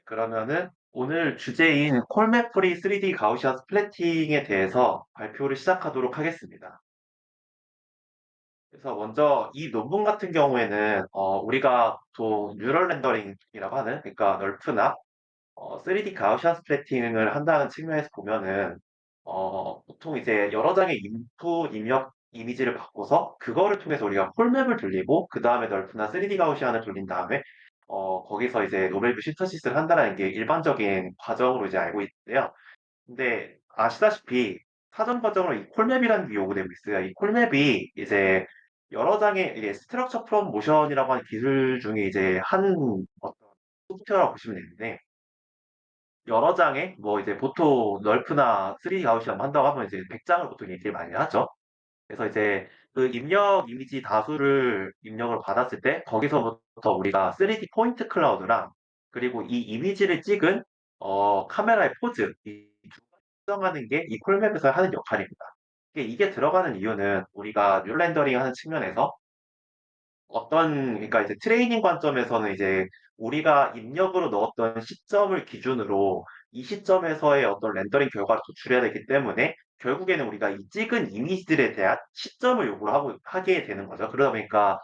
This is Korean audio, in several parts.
그러면은 오늘 주제인 콜메 프리 3D 가우시안 스플래팅에 대해서 발표를 시작하도록 하겠습니다. 그래서 먼저 이 논문 같은 경우에는 우리가 보통 뉴럴 렌더링이라고 하는, 그러니까 널프나 3D 가우시안 스플래팅을 한다는 측면에서 보면은 보통 이제 여러 장의 인풋 입력 이미지를 바꿔서 그거를 통해서 우리가 폴맵을 돌리고 그 다음에 널프나 3D 가우시안을 돌린 다음에 거기서 이제 노멜 뷰 신터시스를 한다는 게 일반적인 과정으로 이제 알고 있는데요. 근데 아시다시피 사전 과정으로 이 콜맵이라는 게 요구되고 있어요. 이 콜맵이 이제 여러 장의 이게 스트럭처 프롬 모션이라고 하는 기술 중에 이제 한 어떤 소프트웨어라고 보시면 되는데, 여러 장의 뭐 이제 보통 널프나 3D 가우시안 한다고 하면 이제 100장을 보통 얘기를 많이 하죠. 그래서 이제 그 입력 이미지 다수를 입력을 받았을 때 거기서부터 우리가 3D 포인트 클라우드랑 그리고 이 이미지를 찍은 카메라의 포즈 이두 가지 수정하는 게 이 콜맵에서 하는 역할입니다. 이게 들어가는 이유는 우리가 뉴 렌더링 하는 측면에서 그러니까 이제 트레이닝 관점에서는 이제 우리가 입력으로 넣었던 시점을 기준으로 이 시점에서의 어떤 렌더링 결과를 도출해야 되기 때문에 결국에는 우리가 이 찍은 이미지들에 대한 시점을 요구를 하게 되는 거죠. 그러다 보니까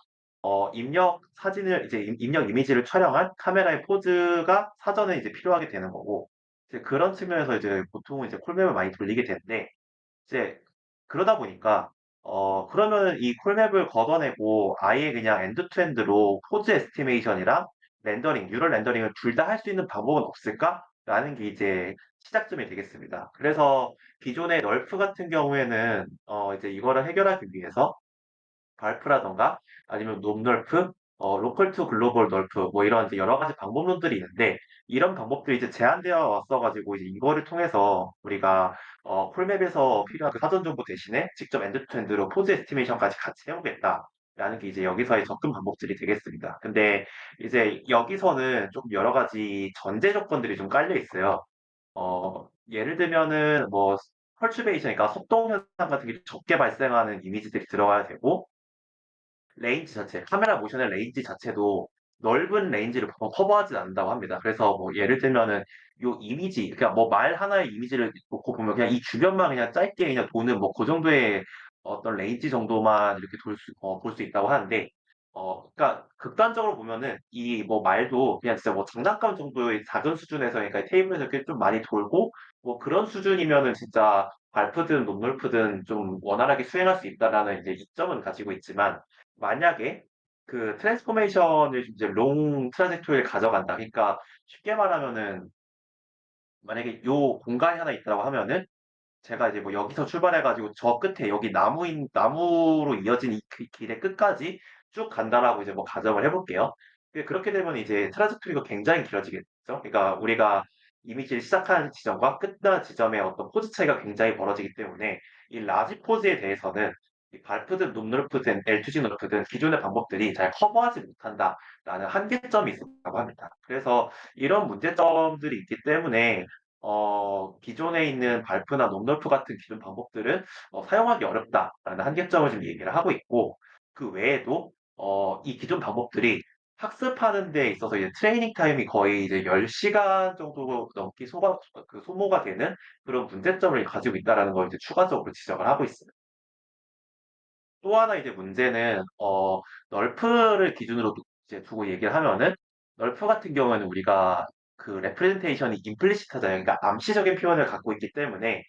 입력 사진을 이제 입력 이미지를 촬영한 카메라의 포즈가 사전에 이제 필요하게 되는 거고, 이제 그런 측면에서 이제 보통은 이제 콜맵을 많이 돌리게 되는데, 이제 그러다 보니까 그러면 이 콜맵을 걷어내고 아예 그냥 엔드 투 엔드로 포즈 에스티메이션이랑 렌더링, 뉴럴 렌더링을 둘 다 할 수 있는 방법은 없을까?라는 게 이제 시작점이 되겠습니다. 그래서 기존의 널프 같은 경우에는 이제 이거를 해결하기 위해서 발프라던가 아니면 놈널프, 로컬 투 글로벌 널프 뭐 이런 이제 여러 가지 방법론들이 있는데, 이런 방법들이 이제 제한되어 왔어가지고 이제 이거를 통해서 우리가 콜맵에서 필요한 그 사전 정보 대신에 직접 엔드 투 엔드로 포즈 에스티메이션까지 같이 해보겠다라는 게 이제 여기서의 접근 방법들이 되겠습니다. 근데 이제 여기서는 좀 여러 가지 전제 조건들이 좀 깔려 있어요. 예를 들면은 뭐 펄추베이션, 그러니까 속동 현상 같은 게 적게 발생하는 이미지들이 들어가야 되고, 레인지 자체, 카메라 모션의 레인지 자체도 넓은 레인지를 보통 커버하지 않는다고 합니다. 그래서 뭐 예를 들면은 요 이미지, 그러니까 뭐 말 하나의 이미지를 놓고 보면 그냥 이 주변만 그냥 짧게 그냥 도는 뭐 그 정도의 어떤 레인지 정도만 이렇게 볼 수 있다고 하는데, 그러니까 극단적으로 보면은 이 뭐 말도 그냥 진짜 뭐 장난감 정도의 작은 수준에서, 그러니까 테이블에서 이렇게 좀 많이 돌고 뭐 그런 수준이면은 진짜 발프든 놈놀프든 좀 원활하게 수행할 수 있다라는 이제 이점은 가지고 있지만, 만약에 그 트랜스포메이션을 이제 롱 트라젝토리를 가져간다. 그러니까 쉽게 말하면은 만약에 요 공간이 하나 있다고 하면은 제가 이제 뭐 여기서 출발해가지고 저 끝에 여기 나무로 이어진 이 길의 끝까지 쭉 간다라고 이제 뭐 가정을 해볼게요. 그렇게 되면 이제 트라젝토리가 굉장히 길어지겠죠. 그러니까 우리가 이미지를 시작하는 지점과 끝나는 지점의 어떤 포즈 차이가 굉장히 벌어지기 때문에 이 라지 포즈에 대해서는 이 발프든 눕노르프든 L2G 노르프든 기존의 방법들이 잘 커버하지 못한다라는 한계점이 있다고 합니다. 그래서 이런 문제점들이 있기 때문에 기존에 있는 발프나 놈널프 같은 기존 방법들은 사용하기 어렵다라는 한계점을 좀 얘기를 하고 있고, 그 외에도 이 기존 방법들이 학습하는 데 있어서 이제 트레이닝 타임이 거의 이제 10시간 정도 넘게 소모가 되는 그런 문제점을 가지고 있다라는 걸 이제 추가적으로 지적을 하고 있어요. 또 하나 이제 문제는 널프를 기준으로 이제 두고 얘기를 하면은, 널프 같은 경우에는 우리가 그 레프레젠테이션이 임플리시트하잖아요. 그러니까 암시적인 표현을 갖고 있기 때문에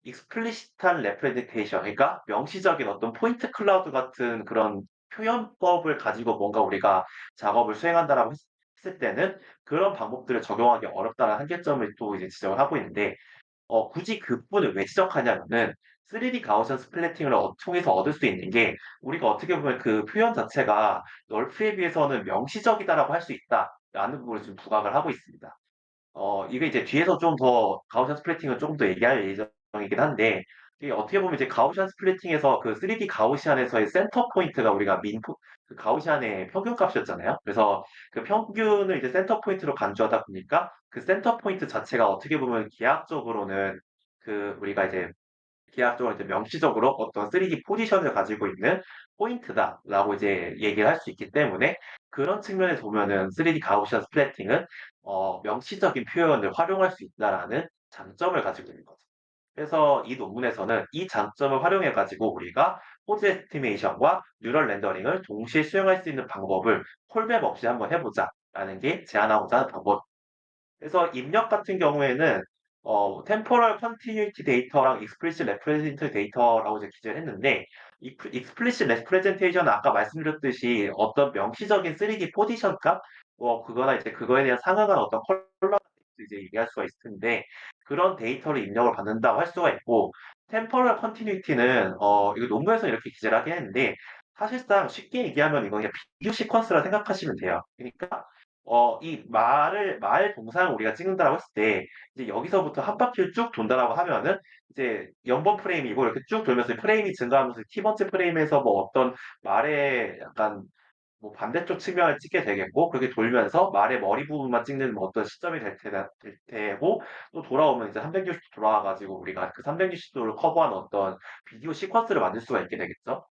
익스플리시트한 레프레젠테이션, 그러니까 명시적인 어떤 포인트 클라우드 같은 그런 표현법을 가지고 뭔가 우리가 작업을 수행한다라고 했을 때는 그런 방법들을 적용하기 어렵다는 한계점을 또 이제 지적을 하고 있는데, 굳이 그 부분을 왜 지적하냐면은 3D 가우시안 스플래팅을 통해서 얻을 수 있는 게, 우리가 어떻게 보면 그 표현 자체가 널프에 비해서는 명시적이다라고 할 수 있다라는 부분을 좀 부각을 하고 있습니다. 이게 이제 뒤에서 좀 더 가우시안 스플래팅을 조금 더 얘기할 예정이긴 한데, 이게 어떻게 보면 이제 가우시안 스플래팅에서 그 3D 가우시안에서의 센터 포인트가 우리가 그 가우시안의 평균 값이었잖아요. 그래서 그 평균을 이제 센터 포인트로 간주하다 보니까 그 센터 포인트 자체가 어떻게 보면 기하학적으로는 그 우리가 이제 계약적으로 이제 명시적으로 어떤 3D 포지션을 가지고 있는 포인트다라고 이제 얘기를 할 수 있기 때문에 그런 측면에서 보면은 3D 가우시안 스플래팅은 명시적인 표현을 활용할 수 있다라는 장점을 가지고 있는 거죠. 그래서 이 논문에서는 이 장점을 활용해 가지고 우리가 포즈 에스티메이션과 뉴럴 렌더링을 동시에 수행할 수 있는 방법을 콜백 없이 한번 해보자라는 게 제안하고자 하는 방법. 그래서 입력 같은 경우에는 temporal continuity 데이터랑 explicit representative 데이터라고 이제 기재를 했는데 explicit representation은 아까 말씀드렸듯이 어떤 명시적인 3D 포지션 값, 그거나 이제 그거에 대한 상응한 어떤 컬러 이제 얘기할 수가 있을 텐데 그런 데이터를 입력을 받는다고 할 수가 있고 temporal continuity는 이거 논문에서 이렇게 기재를 하긴 했는데 사실상 쉽게 얘기하면 이건 그냥 비교 시퀀스라 생각하시면 돼요. 그러니까 이 말 동상을 우리가 찍는다라고 했을 때, 이제 여기서부터 한 바퀴를 쭉 돈다라고 하면은, 이제 0번 프레임이고, 이렇게 쭉 돌면서 프레임이 증가하면서 T번째 프레임에서 뭐 어떤 말의 약간 뭐 반대쪽 측면을 찍게 되겠고, 그렇게 돌면서 말의 머리 부분만 찍는 뭐 어떤 시점이 될 테고, 또 돌아오면 이제 360도 돌아와가지고 우리가 그 360도를 커버한 어떤 비디오 시퀀스를 만들 수가 있게 되겠죠.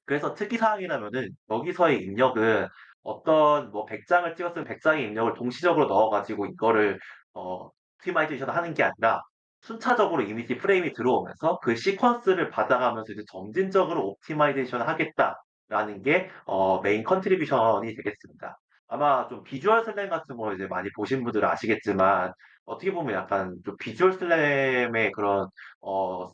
그래서 특이사항이라면은 여기서의 입력은 어떤 뭐 100장을 찍었으면 100장의 입력을 동시적으로 넣어가지고 이거를 옵티마이제이션 하는 게 아니라 순차적으로 이미지 프레임이 들어오면서 그 시퀀스를 받아가면서 이제 점진적으로 옵티마이제이션 하겠다라는 게 메인 컨트리뷰션이 되겠습니다. 아마 좀 비주얼 슬램 같은 거 이제 많이 보신 분들은 아시겠지만 어떻게 보면 약간 좀 비주얼 슬램의 그런 어,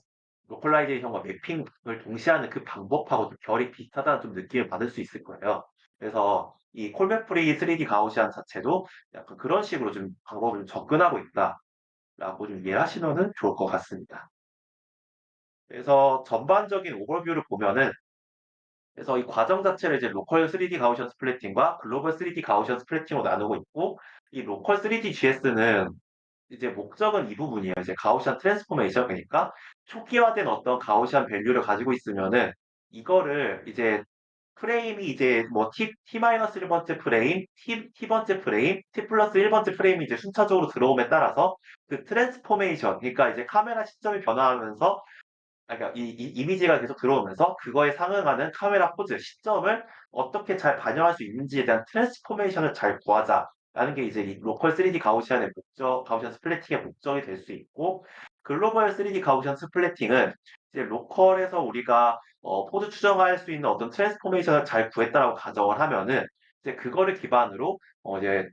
로컬라이제이션과 매핑을 동시에 하는 그 방법하고 좀 결이 비슷하다는 좀 느낌을 받을 수 있을 거예요. 그래서 이 콜백 프리 3D 가우시안 자체도 약간 그런 식으로 좀 방법을 좀 접근하고 있다라고 좀 이해하시면은 좋을 것 같습니다. 그래서 전반적인 오버뷰를 보면은 그래서 이 과정 자체를 이제 로컬 3D 가우시안 스플래팅과 글로벌 3D 가우시안 스플래팅으로 나누고 있고 이 로컬 3D GS는 이제 목적은 이 부분이에요. 이제 가우시안 트랜스포메이션 그러니까 초기화된 어떤 가우시안 밸류를 가지고 있으면은 이거를 이제 프레임이 이제 뭐 T-1번째 프레임, T번째 프레임, T 플러스 1번째 프레임이 이제 순차적으로 들어옴에 따라서 그 트랜스포메이션, 그러니까 이제 카메라 시점이 변화하면서 그러니까 이 이미지가 계속 들어오면서 그거에 상응하는 카메라 포즈, 시점을 어떻게 잘 반영할 수 있는지에 대한 트랜스포메이션을 잘 구하자라는 게 이제 이 로컬 3D 가우시안의 목적, 가우시안 스플래팅의 목적이 될 수 있고, 글로벌 3D 가우시안 스플래팅은 이제 로컬에서 우리가 포즈 추정할 수 있는 어떤 트랜스포메이션을 잘 구했다라고 가정을 하면은 이제 그거를 기반으로 이제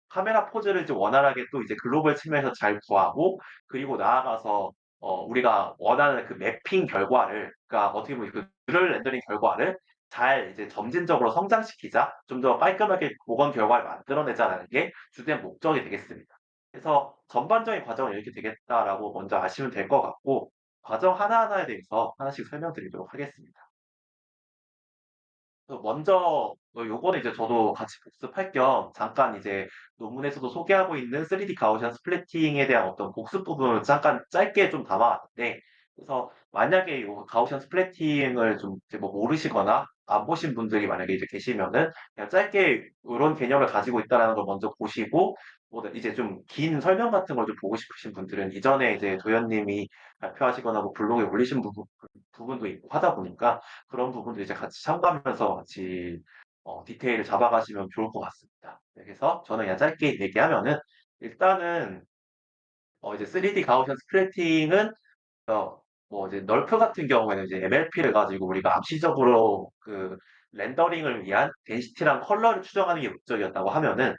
카메라 포즈를 이제 원활하게 또 이제 글로벌 측면에서 잘 구하고 그리고 나아가서 우리가 원하는 그 매핑 결과를 그러니까 어떻게 보면 그 뉴럴 렌더링 결과를 잘 이제 점진적으로 성장시키자 좀 더 깔끔하게 복원 결과를 만들어내자라는 게 주된 목적이 되겠습니다. 그래서 전반적인 과정은 이렇게 되겠다라고 먼저 아시면 될 것 같고 과정 하나하나에 대해서 하나씩 설명드리도록 하겠습니다. 먼저 요거는 이제 저도 같이 복습할 겸 잠깐 이제 논문에서도 소개하고 있는 3D 가우시안 스플래팅에 대한 어떤 복습 부분을 잠깐 짧게 좀 담아왔는데 그래서 만약에 요 가우시안 스플래팅을 좀 이제 뭐 모르시거나 안 보신 분들이 만약에 이제 계시면은 그냥 짧게 요런 개념을 가지고 있다라는 걸 먼저 보시고 뭐 이제 좀 긴 설명 같은 걸 좀 보고 싶으신 분들은 이전에 이제 도현님이 발표하시거나 뭐 블로그에 올리신 부분도 있고 하다 보니까 그런 부분도 이제 같이 참고하면서 같이 디테일을 잡아가시면 좋을 것 같습니다. 네, 그래서 저는 그냥 짧게 얘기하면은 일단은 이제 3D 가우시안 스플래팅은 뭐 이제 널프 같은 경우에는 이제 MLP를 가지고 우리가 암시적으로 그 렌더링을 위한 덴시티랑 컬러를 추정하는 게 목적이었다고 하면은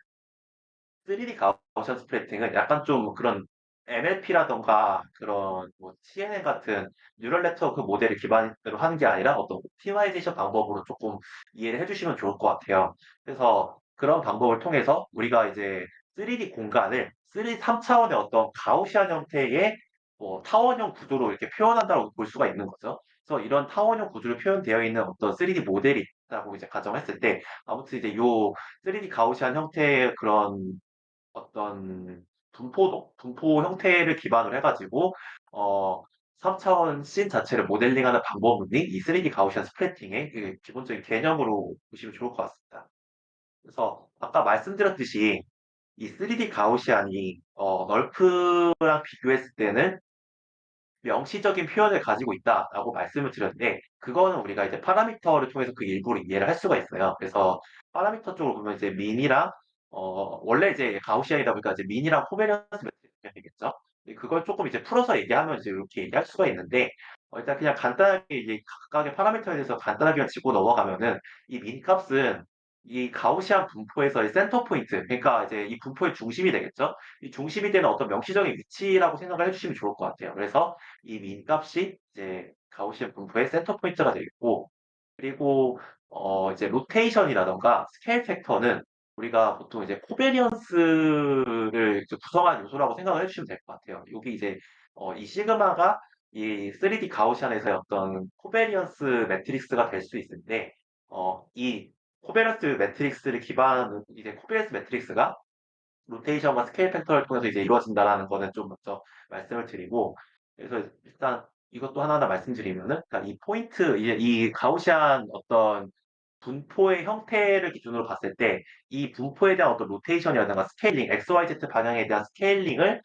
3D 가우시안 스플래팅은 약간 좀 그런 NLP라던가 그런 뭐 CNN 같은 뉴럴 네트워크 모델을 기반으로 하는 게 아니라 어떤 옵티마이제이션 방법으로 조금 이해를 해주시면 좋을 것 같아요. 그래서 그런 방법을 통해서 우리가 이제 3D 공간을 3차원의 어떤 가우시안 형태의 뭐 타원형 구조로 이렇게 표현한다고 볼 수가 있는 거죠. 그래서 이런 타원형 구조로 표현되어 있는 어떤 3D 모델이 있다고 이제 가정했을 때 아무튼 이제 요 3D 가우시안 형태의 그런 어떤 분포 형태를 기반으로 해가지고 어 3차원 씬 자체를 모델링하는 방법이 이 3D 가우시안 스플래팅의 그 기본적인 개념으로 보시면 좋을 것 같습니다. 그래서 아까 말씀드렸듯이 이 3D 가우시안이 널프랑 비교했을 때는 명시적인 표현을 가지고 있다라고 말씀을 드렸는데 그거는 우리가 이제 파라미터를 통해서 그 일부를 이해를 할 수가 있어요. 그래서 파라미터 쪽으로 보면 이제 민이랑 원래 이제 가우시안이다 보니까 이제 민이랑 코베니언스 매트릭스가 되겠죠. 그걸 조금 이제 풀어서 얘기하면 이제 이렇게 얘기할 수가 있는데 일단 그냥 간단하게 이제 각각의 파라미터에 대해서 간단하게 짚고 넘어가면은 이 민 값은 이 가우시안 분포에서의 센터 포인트, 그러니까 이제 이 분포의 중심이 되겠죠. 이 중심이 되는 어떤 명시적인 위치라고 생각을 해주시면 좋을 것 같아요. 그래서 이 민 값이 이제 가우시안 분포의 센터 포인트가 되겠고, 그리고 이제 로테이션이라던가 스케일 팩터는 우리가 보통 이제 코베리언스를 이제 구성한 요소라고 생각을 해주시면 될 것 같아요. 여기 이제 이 시그마가 이 3D 가우시안에서의 어떤 코베리언스 매트릭스가 될 수 있는데, 이 코베리언스 매트릭스를 기반으로 이제 코베리언스 매트릭스가 로테이션과 스케일 팩터를 통해서 이제 이루어진다라는 거는 좀 먼저 말씀을 드리고, 그래서 일단 이것도 하나하나 말씀드리면은, 그러니까 이 포인트, 이제 이 가우시안 어떤 분포의 형태를 기준으로 봤을 때, 이 분포에 대한 어떤 로테이션이라든가 스케일링, XYZ 방향에 대한 스케일링을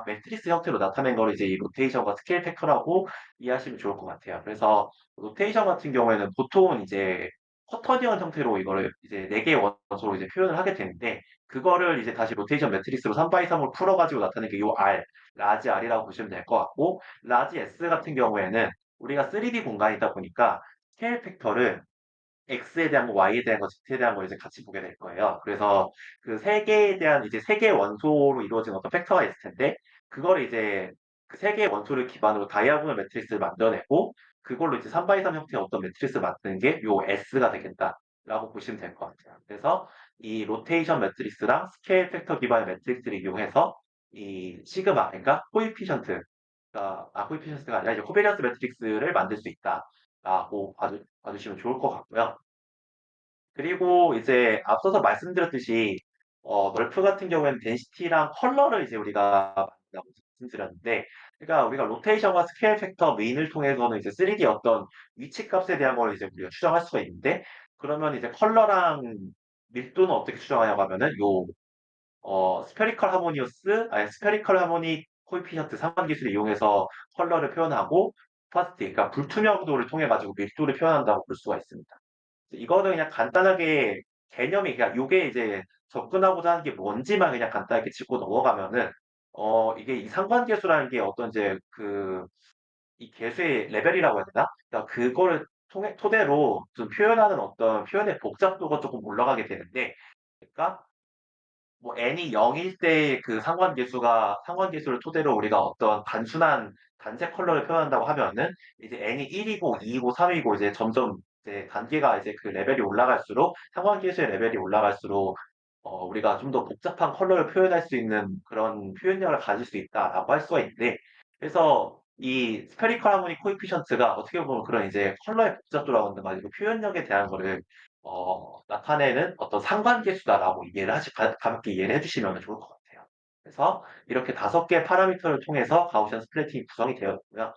매트리스 형태로 나타낸 거를 이제 이 로테이션과 스케일 팩터라고 이해하시면 좋을 것 같아요. 그래서 로테이션 같은 경우에는 보통은 이제 쿼터니언 형태로 이거를 이제 4개의 원소로 이제 표현을 하게 되는데, 그거를 이제 다시 로테이션 매트릭스로 3x3으로 풀어가지고 나타낸 게 요 R, 라지 R이라고 보시면 될 것 같고, 라지 S 같은 경우에는 우리가 3D 공간이다 보니까 스케일 팩터를 X에 대한 거, Y에 대한 거, Z에 대한 걸 이제 같이 보게 될 거예요. 그래서 그 세 개에 대한 이제 세 개의 원소로 이루어진 어떤 팩터가 있을 텐데, 그걸 이제 그 세 개의 원소를 기반으로 다이아고널 매트리스를 만들어내고, 그걸로 이제 3x3 형태의 어떤 매트리스를 만드는 게 요 S가 되겠다라고 보시면 될 것 같아요. 그래서 이 로테이션 매트리스랑 스케일 팩터 기반의 매트리스를 이용해서 이 시그마, 그러니까 코이피션트가 아니라 이제 코베리언스 매트릭스를 만들 수 있다라고 봐주시면 좋을 것 같고요. 그리고 이제 앞서서 말씀드렸듯이 널프 같은 경우에는 덴시티랑 컬러를 이제 우리가 만든다고 말씀드렸는데, 그러니까 우리가 로테이션과 스케일 팩터 메인을 통해서는 이제 3D 어떤 위치 값에 대한 걸 이제 우리가 추정할 수가 있는데, 그러면 이제 컬러랑 밀도는 어떻게 추정하냐고 하면은 요 스페리컬 하모니 코에피션트 상관 기술을 이용해서 컬러를 표현하고, 오파시티, 그러니까 불투명도를 통해 가지고 밀도를 표현한다고 볼 수가 있습니다. 이거는 그냥 간단하게 개념이 그냥 요게 이제 접근하고자 하는 게 뭔지만 그냥 간단하게 짚고 넘어가면은 이게 이 상관계수라는 게 어떤 이제 그 이 계수의 레벨이라고 해야 되나? 그러니까 그거를 토대로 좀 표현하는 어떤 표현의 복잡도가 조금 올라가게 되는데, 그러니까 뭐 n이 0일 때 그 상관계수를 토대로 우리가 어떤 단순한 단색 컬러를 표현한다고 하면은 이제 n이 1이고 2이고 3이고 이제 점점 이제 단계가 이제 그 레벨이 올라갈수록 상관계수의 레벨이 올라갈수록 우리가 좀 더 복잡한 컬러를 표현할 수 있는 그런 표현력을 가질 수 있다라고 할 수가 있는데, 그래서 이 스페리컬 하모니 코에피션트가 어떻게 보면 그런 이제 컬러의 복잡도라고 하는 거 가지고 표현력에 대한 거를 나타내는 어떤 상관계수다라고 가볍게 이해를 해주시면 좋을 것 같아요. 그래서 이렇게 5개 파라미터를 통해서 가우시안 스플래팅이 구성이 되어 있고요.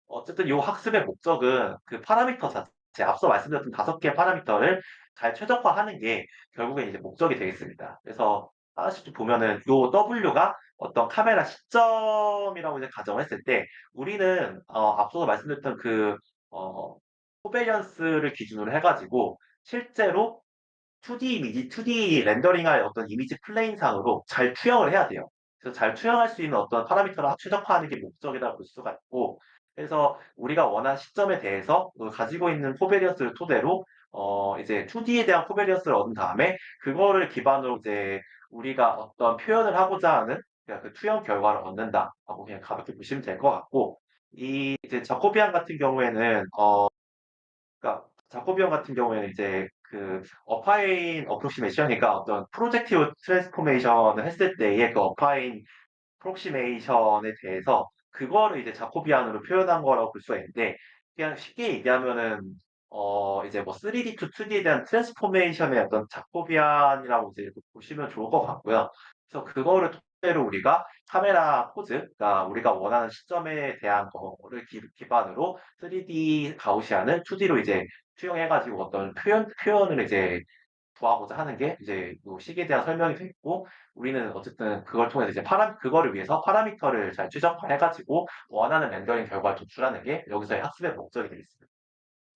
어쨌든 이 학습의 목적은 그 파라미터 자체, 앞서 말씀드렸던 5개 파라미터를 잘 최적화하는 게 결국엔 이제 목적이 되겠습니다. 그래서 하나씩 좀 보면은 요 W가 어떤 카메라 시점이라고 이제 가정을 했을 때 우리는 앞서서 말씀드렸던 그 어, 코베리언스를 기준으로 해가지고 실제로 2D 렌더링할 어떤 이미지 플레인상으로 잘 투영을 해야 돼요. 그래서 잘 투영할 수 있는 어떤 파라미터를 최적화하는 게 목적이라고 볼 수가 있고, 그래서 우리가 원하는 시점에 대해서 그 가지고 있는 코베리언스를 토대로 이제 2D에 대한 코베리언스를 얻은 다음에 그거를 기반으로 이제 우리가 어떤 표현을 하고자 하는 그냥 그 투영 결과를 얻는다라고 그냥 가볍게 보시면 될 것 같고, 이 이제 자코비안 같은 경우에는 그러니까 자코비언 같은 경우에는 이제 그 어파인 어프로시메이션이니까 어떤 프로젝티브 트랜스포메이션을 했을 때의 그 어파인 프록시메이션에 대해서 그거를 이제 자코비안으로 표현한 거라고 볼 수가 있는데, 그냥 쉽게 얘기하면은 이제 뭐 3D to 2D에 대한 트랜스포메이션의 어떤 자코비안이라고 이제 보시면 좋을 것 같고요. 그래서 그거를 토대로 우리가 카메라 포즈, 그러니까 우리가 원하는 시점에 대한 거를 기반으로 3D 가우시안을 2D로 이제 투영해가지고 어떤 표현을 이제 구하고자 하는 게 이제 요 식에 대한 설명이 돼 있고 우리는 어쨌든 그걸 통해서 이제 그거를 위해서 파라미터를 잘 최적화해 가지고 원하는 렌더링 결과를 도출하는 게 여기서의 학습의 목적이 되겠습니다.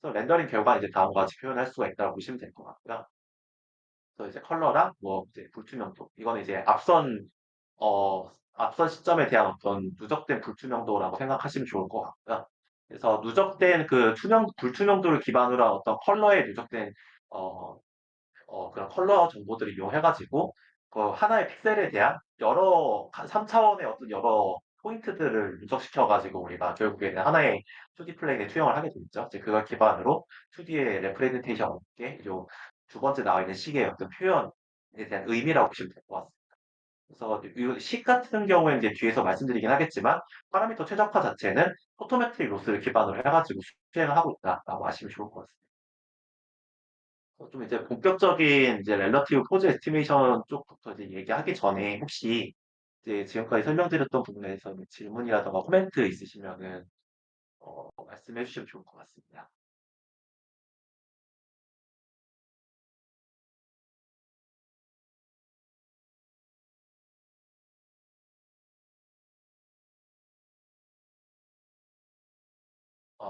그래서 렌더링 결과는 이제 다음과 같이 표현할 수가 있다고 보시면 될 것 같고요. 그래서 이제 컬러랑 뭐 이제 불투명도 이거는 이제 앞선 시점에 대한 어떤 누적된 불투명도라고 생각하시면 좋을 것 같고요. 그래서 누적된 그 불투명도를 기반으로 한 어떤 컬러에 누적된 어, 그런 컬러 정보들을 이용해가지고 그 하나의 픽셀에 대한 여러 3차원의 어떤 여러 포인트들을 누적시켜가지고 우리가 결국에는 하나의 2D 플레인에 투영을 하게 되겠죠. 이제 그걸 기반으로 2D의 레프레젠테이션 업계 두 번째 나와 있는 식의 어떤 표현에 대한 의미라고 보시면 될 것 같습니다. 그래서 이식 같은 경우에 이제 뒤에서 말씀드리긴 하겠지만 파라미터 최적화 자체는 포토메트릭 로스를 기반으로 해가지고 수행을 하고 있다라고 아시면 좋을 것 같습니다. 좀 이제 본격적인 이제 렐러티브 포즈 에스티메이션 쪽부터 이제 얘기하기 전에 혹시 이제 지금까지 설명드렸던 부분에 대해서 질문이라든가 코멘트 있으시면은 말씀해 주시면 좋을 것 같습니다.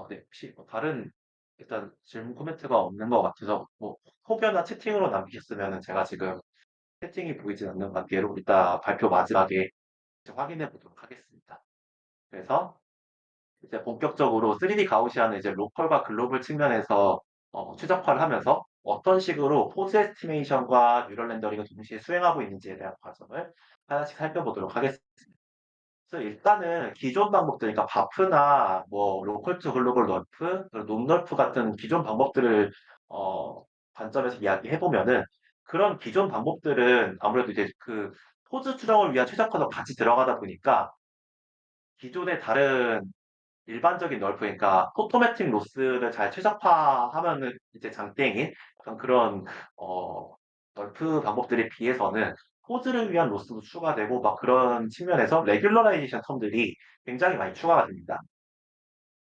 네, 혹시 뭐 다른 일단 질문 코멘트가 없는 것 같아서 뭐 혹여나 채팅으로 남기셨으면은 제가 지금 채팅이 보이진 않는 관계로 이따 발표 마지막에 확인해 보도록 하겠습니다. 그래서 이제 본격적으로 3D 가우시안을 이제 로컬과 글로벌 측면에서 최적화를 하면서 어떤 식으로 포즈 에스티메이션과 뉴럴 렌더링을 동시에 수행하고 있는지에 대한 과정을 하나씩 살펴보도록 하겠습니다. 그래서 일단은 기존 방법들, 그러니까 바프나 뭐 로컬 투 글로벌 널프, 놈널프 같은 기존 방법들을 관점에서 이야기해 보면은 그런 기존 방법들은 아무래도 이제 그 포즈 추정을 위한 최적화도 같이 들어가다 보니까 기존의 다른 일반적인 널프, 그러니까 포토매틱 로스를 잘 최적화하면은 이제 장땡인 약간 그런 어, 널프 방법들에 비해서는 포즈를 위한 로스도 추가되고 막 그런 측면에서 레귤러라이제이션 텀들이 굉장히 많이 추가가 됩니다.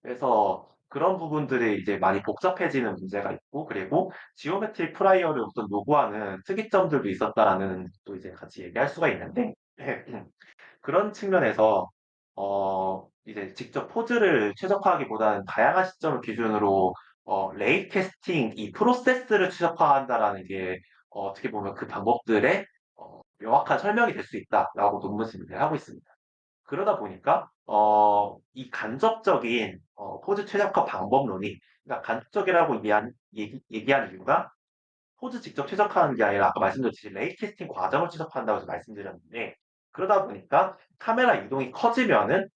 그래서 그런 부분들이 이제 많이 복잡해지는 문제가 있고 그리고 지오메트릭 프라이어를 우선 요구하는 특이점들도 있었다라는 또 이제 같이 얘기할 수가 있는데 그런 측면에서 이제 직접 포즈를 최적화하기보다는 다양한 시점을 기준으로 레이 캐스팅 이 프로세스를 최적화한다라는 게 어떻게 보면 그 방법들의 명확한 설명이 될 수 있다라고 논문을 하고 있습니다. 그러다 보니까 이 간접적인 포즈 최적화 방법론이 그러니까 간접적이라고 얘기한 이유가 포즈 직접 최적화하는 게 아니라 아까 말씀드렸듯이 레이 캐스팅 과정을 최적화한다고 해서 말씀드렸는데 그러다 보니까 카메라 이동이 커지면은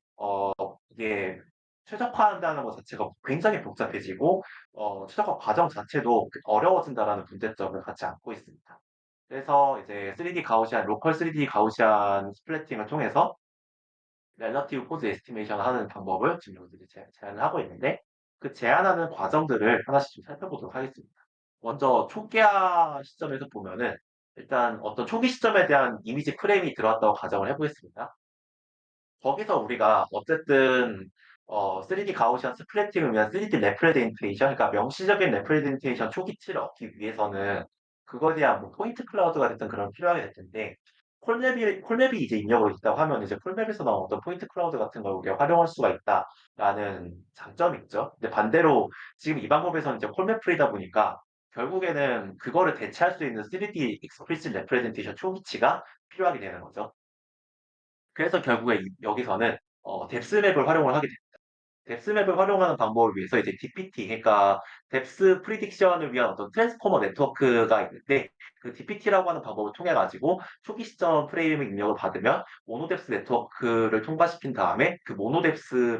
이게 최적화한다는 것 자체가 굉장히 복잡해지고 최적화 과정 자체도 어려워진다라는 문제점을 같이 안고 있습니다. 그래서 이제 3D 가우시안, 로컬 3D 가우시안 스플래팅을 통해서 렐러티브 포즈 에스티메이션 하는 방법을 지금 여기서 제안을 하고 있는데 그 제안하는 과정들을 하나씩 좀 살펴보도록 하겠습니다. 먼저 초기화 시점에서 보면은 일단 어떤 초기 시점에 대한 이미지 프레임이 들어왔다고 가정을 해보겠습니다. 거기서 우리가 어쨌든 3D 가우시안 스플래팅을 위한 3D 레프레젠테이션, 그러니까 명시적인 레프레젠테이션 초기치를 얻기 위해서는 그거에 대한 뭐 포인트 클라우드가 됐든 그런 필요하게 될 텐데 콜맵이 이제 입력을 있다고 하면 이제 콜맵에서 나온 어떤 포인트 클라우드 같은 걸 우리가 활용할 수가 있다라는 장점이 있죠. 근데 반대로 지금 이 방법에서는 이제 콜맵 프리다 보니까 결국에는 그거를 대체할 수 있는 3D 익스플리시트 레프레젠테이션 초기치가 필요하게 되는 거죠. 그래서 결국에 여기서는 뎁스맵을 활용을 하게 됩니다. 뎁스맵을 활용하는 방법을 위해서 이제 DPT, 그러니까 뎁스 프리딕션을 위한 어떤 트랜스포머 네트워크가 있는데 그 DPT라고 하는 방법을 통해 가지고 초기 시점 프레임 입력을 받으면 모노뎁스 네트워크를 통과시킨 다음에 그 모노뎁스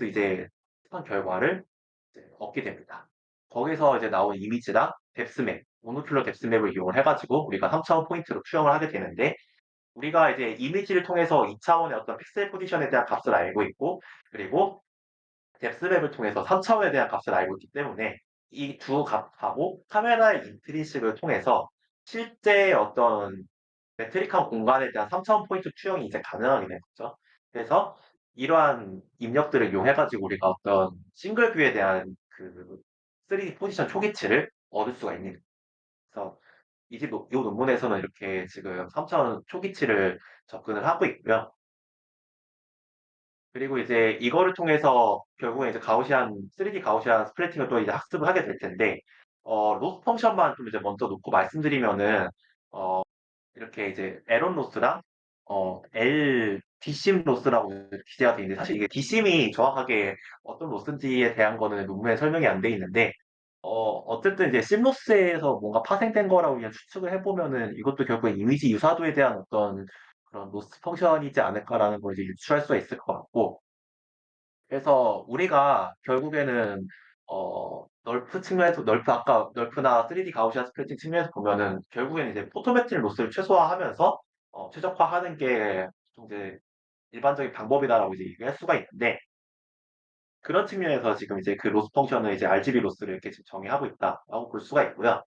이제 스판 결과를 이제 얻게 됩니다. 거기서 이제 나온 이미지랑 뎁스맵, 모노큘러 뎁스맵을 이용을 해가지고 우리가 3차원 포인트로 투영을 하게 되는데 우리가 이제 이미지를 통해서 2차원의 어떤 픽셀 포지션에 대한 값을 알고 있고, 그리고 뎁스맵을 통해서 3차원에 대한 값을 알고 있기 때문에 이 두 값하고 카메라의 인트리식을 통해서 실제 어떤 메트릭한 공간에 대한 3차원 포인트 투영이 이제 가능하게 된 거죠. 그래서 이러한 입력들을 이용해가지고 우리가 어떤 싱글 뷰에 대한 그 3D 포지션 초기치를 얻을 수가 있는 그래서 이 논문에서는 이렇게 지금 3차원 초기치를 접근을 하고 있고요. 그리고 이제 이거를 통해서 결국에 이제 가우시안, 3D 가우시안 스플래팅을 또 이제 학습을 하게 될 텐데, 로스 펑션만 좀 이제 먼저 놓고 말씀드리면은, 어, 이렇게 이제 에런 로스랑, 디심 로스라고 기재가 되어 있는데, 사실 이게 디심이 정확하게 어떤 로스인지에 대한 거는 논문에 설명이 안 돼 있는데, 어쨌든 이제 심 로스에서 뭔가 파생된 거라고 그냥 추측을 해보면은 이것도 결국에 이미지 유사도에 대한 어떤 그런 로스 펑션이지 않을까라는 걸 이제 유추할 수가 있을 것 같고, 그래서 우리가 결국에는 널프 측면에서 아까 널프나 3D 가우시안 스플래팅 측면에서 보면은 결국에는 이제 포토메트릭 로스를 최소화하면서 최적화하는 게 좀 이제 일반적인 방법이다라고 이제 얘기할 수가 있는데, 그런 측면에서 지금 이제 그 로스 펑션을 이제 RGB 로스를 이렇게 지금 정의하고 있다라고 볼 수가 있고요.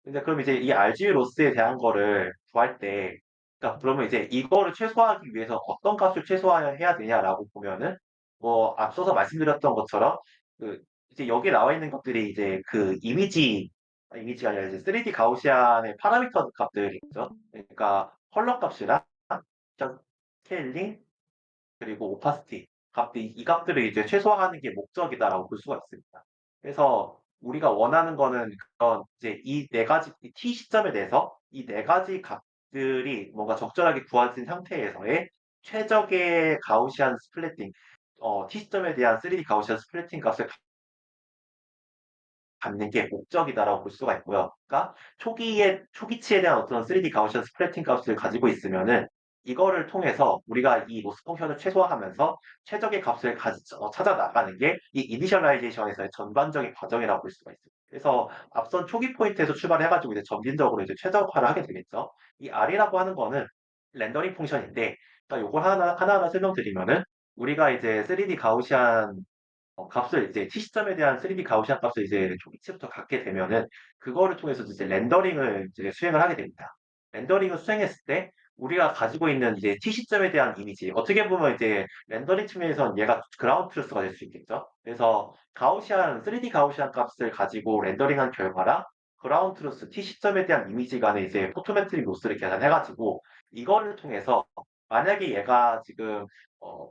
근데 그럼 이제 이 RGB 로스에 대한 거를 구할 때, 그러니까 그러면 이제 이거를 최소화하기 위해서 어떤 값을 최소화해야 되냐라고 보면은, 뭐 앞서서 말씀드렸던 것처럼 그 이제 여기 나와 있는 것들이 이제 그 이미지가 아니라 이제 3D 가우시안의 파라미터 값들이죠. 그러니까 컬러 값이랑 스케일링, 그리고 오파시티 값들, 이 값들을 이제 최소화하는 게 목적이다라고 볼 수가 있습니다. 그래서 우리가 원하는 거는 그런 이제 이 네 가지 이 t 시점에 대해서 이 네 가지 값들이 뭔가 적절하게 구해진 상태에서의 최적의 가우시안 스플래팅, t 시점에 대한 3D 가우시안 스플래팅 값을 갖는 게 목적이다라고 볼 수가 있고요. 그러니까 초기치에 대한 어떤 3D 가우시안 스플래팅 값을 가지고 있으면은 이거를 통해서 우리가 이 로스 펑션을 최소화하면서 최적의 값을 찾아 나가는 게 이 이니셜라이제이션에서의 전반적인 과정이라고 볼 수가 있습니다. 그래서 앞선 초기 포인트에서 출발해가지고 이제 점진적으로 이제 최적화를 하게 되겠죠. 이 R이라고 하는 거는 렌더링 펑션인데, 그러니까 요걸 하나하나 설명드리면은 우리가 이제 3D 가우시안 값을 이제 t 시점에 대한 3D 가우시안 값을 이제 초기치부터 갖게 되면은 그거를 통해서 이제 렌더링을 이제 수행을 하게 됩니다. 렌더링을 수행했을 때 우리가 가지고 있는 이제 t 시점에 대한 이미지, 어떻게 보면 이제 렌더링 측면에서는 얘가 그라운드 트루스가 될 수 있겠죠. 그래서 3D 가우시안 값을 가지고 렌더링한 결과랑 그라운드 트루스 t 시점에 대한 이미지 간의 이제 포토메트릭 로스를 계산해가지고 이거를 통해서 만약에 얘가 지금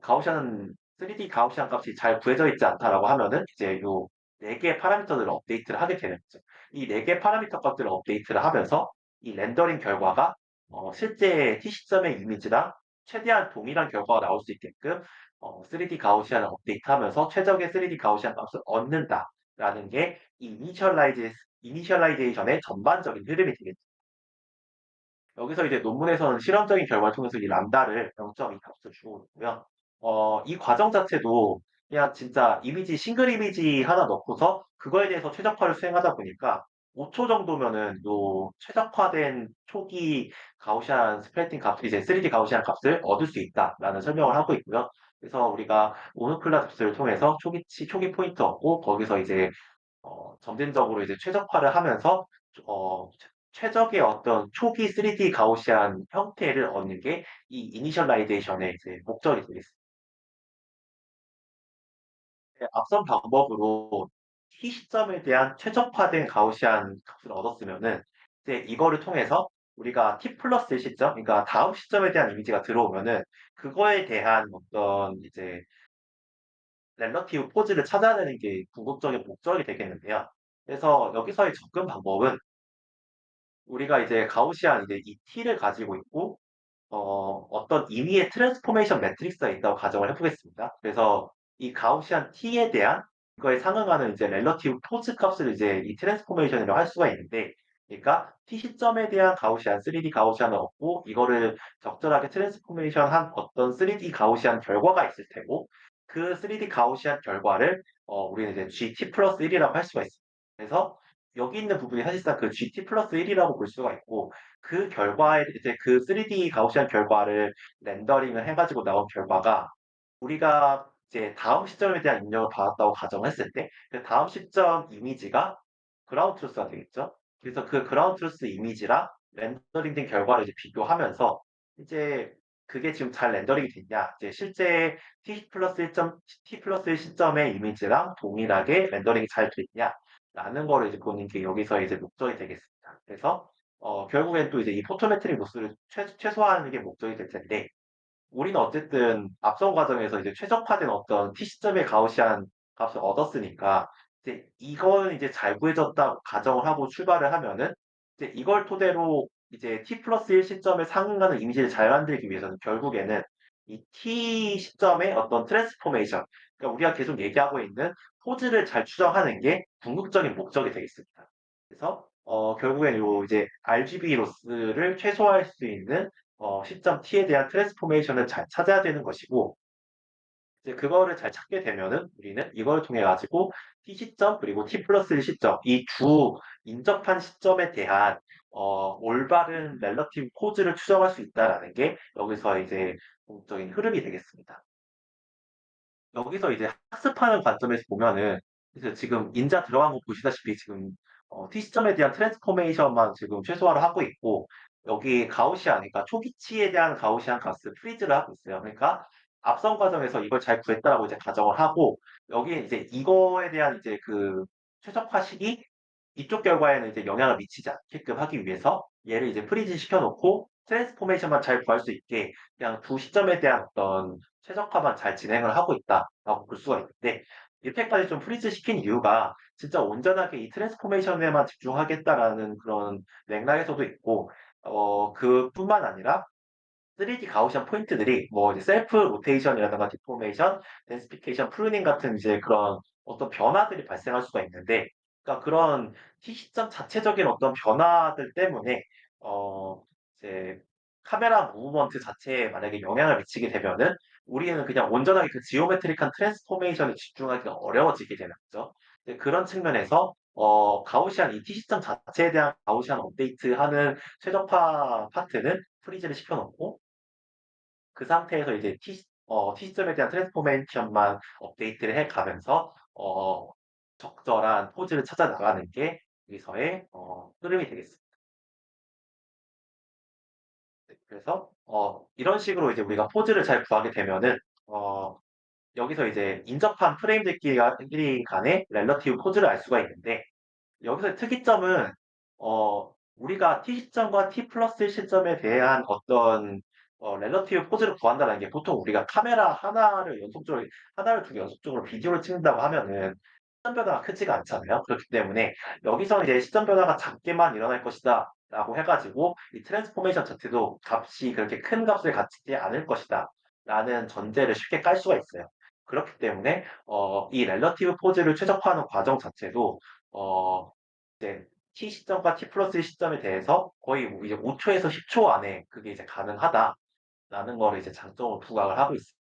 가우시안 3D 가우시안 값이 잘 구해져 있지 않다라고 하면은 이제 요 네 개의 파라미터들을 업데이트를 하게 되는 거죠. 이 네 개의 파라미터 값들을 업데이트를 하면서 이 렌더링 결과가 실제 T 시점의 이미지랑 최대한 동일한 결과가 나올 수 있게끔 3D 가우시안을 업데이트하면서 최적의 3D 가우시안 값을 얻는다라는 게 이니셜라이제이션의 전반적인 흐름이 되겠죠. 여기서 이제 논문에서는 실험적인 결과를 통해서 이 람다를 0.2 값을 주고 있고요. 이 과정 자체도 그냥 진짜 싱글 이미지 하나 넣고서 그거에 대해서 최적화를 수행하다 보니까 5초 정도면은 요 최적화된 초기 가우시안 스플래팅 값, 이제 3D 가우시안 값을 얻을 수 있다라는 설명을 하고 있고요. 그래서 우리가 오누클라 흡수를 통해서 초기 포인트 얻고 거기서 이제 점진적으로 이제 최적화를 하면서 어, 최적의 어떤 초기 3D 가우시안 형태를 얻는 게 이 이니셜라이제이션의 이제 목적이 되겠습니다. 앞선 방법으로 T 시점에 대한 최적화된 가우시안 값을 얻었으면은 이제 이거를 통해서 우리가 T 플러스 시점, 그러니까 다음 시점에 대한 이미지가 들어오면은 그거에 대한 어떤 이제 relative 포즈를 찾아내는 게 궁극적인 목적이 되겠는데요. 그래서 여기서의 접근 방법은 우리가 이제 가우시안 이제 이 T를 가지고 있고 어떤 임의의 트랜스포메이션 매트릭스가 있다고 가정을 해보겠습니다. 그래서 이 가우시안 T에 대한 그거에 상응하는 이제 렐러티브 포즈 값을 이제 이 트랜스포메이션이라고 할 수가 있는데, 그러니까 T 시점에 대한 가우시안, 3D 가우시안을 얻고 이거를 적절하게 트랜스포메이션 한 어떤 3D 가우시안 결과가 있을 테고, 그 3D 가우시안 결과를 우리는 이제 GT 플러스 1이라고 할 수가 있습니다. 그래서 여기 있는 부분이 사실상 그 GT 플러스 1이라고 볼 수가 있고, 그 결과에 이제 그 3D 가우시안 결과를 렌더링을 해가지고 나온 결과가 우리가 이제 다음 시점에 대한 입력을 받았다고 가정했을 때 그 다음 시점 이미지가 그라운드 트루스가 되겠죠. 그래서 그 그라운드 트루스 이미지랑 렌더링된 결과를 이제 비교하면서 이제 그게 지금 잘 렌더링이 됐냐, 이제 실제 T 플러스 1 시점의 이미지랑 동일하게 렌더링이 잘 됐냐라는 거를 이제 보는 게 여기서 이제 목적이 되겠습니다. 그래서 결국엔 또 이제 이 포토메트릭 로스를 최소화하는 게 목적이 될 텐데 우리는 어쨌든 앞선 과정에서 이제 최적화된 어떤 t 시점의 가우시안 값을 얻었으니까 이제 이거는 이제 잘 구해졌다고 가정을 하고 출발을 하면은 이제 이걸 토대로 이제 t 플러스 1 시점에 상응하는 이미지를 잘 만들기 위해서는 결국에는 이 t 시점의 어떤 트랜스포메이션, 그러니까 우리가 계속 얘기하고 있는 포즈를 잘 추정하는 게 궁극적인 목적이 되겠습니다. 그래서 결국엔 요 이제 RGB 로스를 최소화할 수 있는 시점 t에 대한 트랜스포메이션을 잘 찾아야 되는 것이고 이제 그거를 잘 찾게 되면은 우리는 이걸 통해 가지고 t 시점 그리고 t 플러스 1 시점 이 주 인접한 시점에 대한 올바른 렐러티브 포즈를 추정할 수 있다라는 게 여기서 이제 공적인 흐름이 되겠습니다. 여기서 이제 학습하는 관점에서 보면은 그래서 지금 인자 들어간 거 보시다시피 지금 T 시점에 대한 트랜스포메이션만 지금 최소화를 하고 있고 여기 가우시안 그러니까 초기치에 대한 가우시안 값을 프리즈를 하고 있어요. 그러니까 앞선 과정에서 이걸 잘 구했다라고 이제 가정을 하고 여기에 이제 이거에 대한 이제 그 최적화식이 이쪽 결과에는 이제 영향을 미치지 않게끔 하기 위해서 얘를 이제 프리즈 시켜놓고 트랜스포메이션만 잘 구할 수 있게 그냥 두 시점에 대한 어떤 최적화만 잘 진행을 하고 있다라고 볼 수가 있는데 이렇게까지 좀 프리즈 시킨 이유가 진짜 온전하게 이 트랜스포메이션에만 집중하겠다라는 그런 맥락에서도 있고 그뿐만 아니라 3D 가우시안 포인트들이 뭐 이제 셀프 로테이션이라든가 디포메이션, 덴시피케이션, 프루닝 같은 이제 그런 어떤 변화들이 발생할 수가 있는데, 그러니까 그런 T 시점 자체적인 어떤 변화들 때문에 어 이제 카메라 무브먼트 자체에 만약에 영향을 미치게 되면은 우리는 그냥 온전하게 그 지오메트릭한 트랜스포메이션에 집중하기가 어려워지게 되는 거죠. 이제 그런 측면에서 가우시안 이 T 시점 자체에 대한 가우시안 업데이트하는 최적화 파트는 프리즈를 시켜놓고 그 상태에서 이제 T시점에 대한 트랜스포메이션만 업데이트를 해 가면서 적절한 포즈를 찾아 나가는 게 여기서의 흐름이 되겠습니다. 그래서 이런 식으로 이제 우리가 포즈를 잘 구하게 되면은 어 여기서 이제 인접한 프레임들끼리 간의 렐러티브 포즈를 알 수가 있는데 여기서 특이점은 우리가 T 시점과 T 플러스 시점에 대한 어떤 렐러티브 포즈를 구한다는 게 보통 우리가 카메라 하나를 두고 연속적으로 비디오를 찍는다고 하면은 시점 변화가 크지가 않잖아요. 그렇기 때문에 여기서 이제 시점 변화가 작게만 일어날 것이다. 라고 해가지고 이 트랜스포메이션 자체도 값이 그렇게 큰 값을 갖지 않을 것이다. 라는 전제를 쉽게 깔 수가 있어요. 그렇기 때문에 이 렐러티브 포즈를 최적화하는 과정 자체도 어, 이제 T 시점과 T 플러스 시점에 대해서 거의 뭐 이제 5초에서 10초 안에 그게 이제 가능하다라는 거를 이제 장점으로 부각을 하고 있습니다.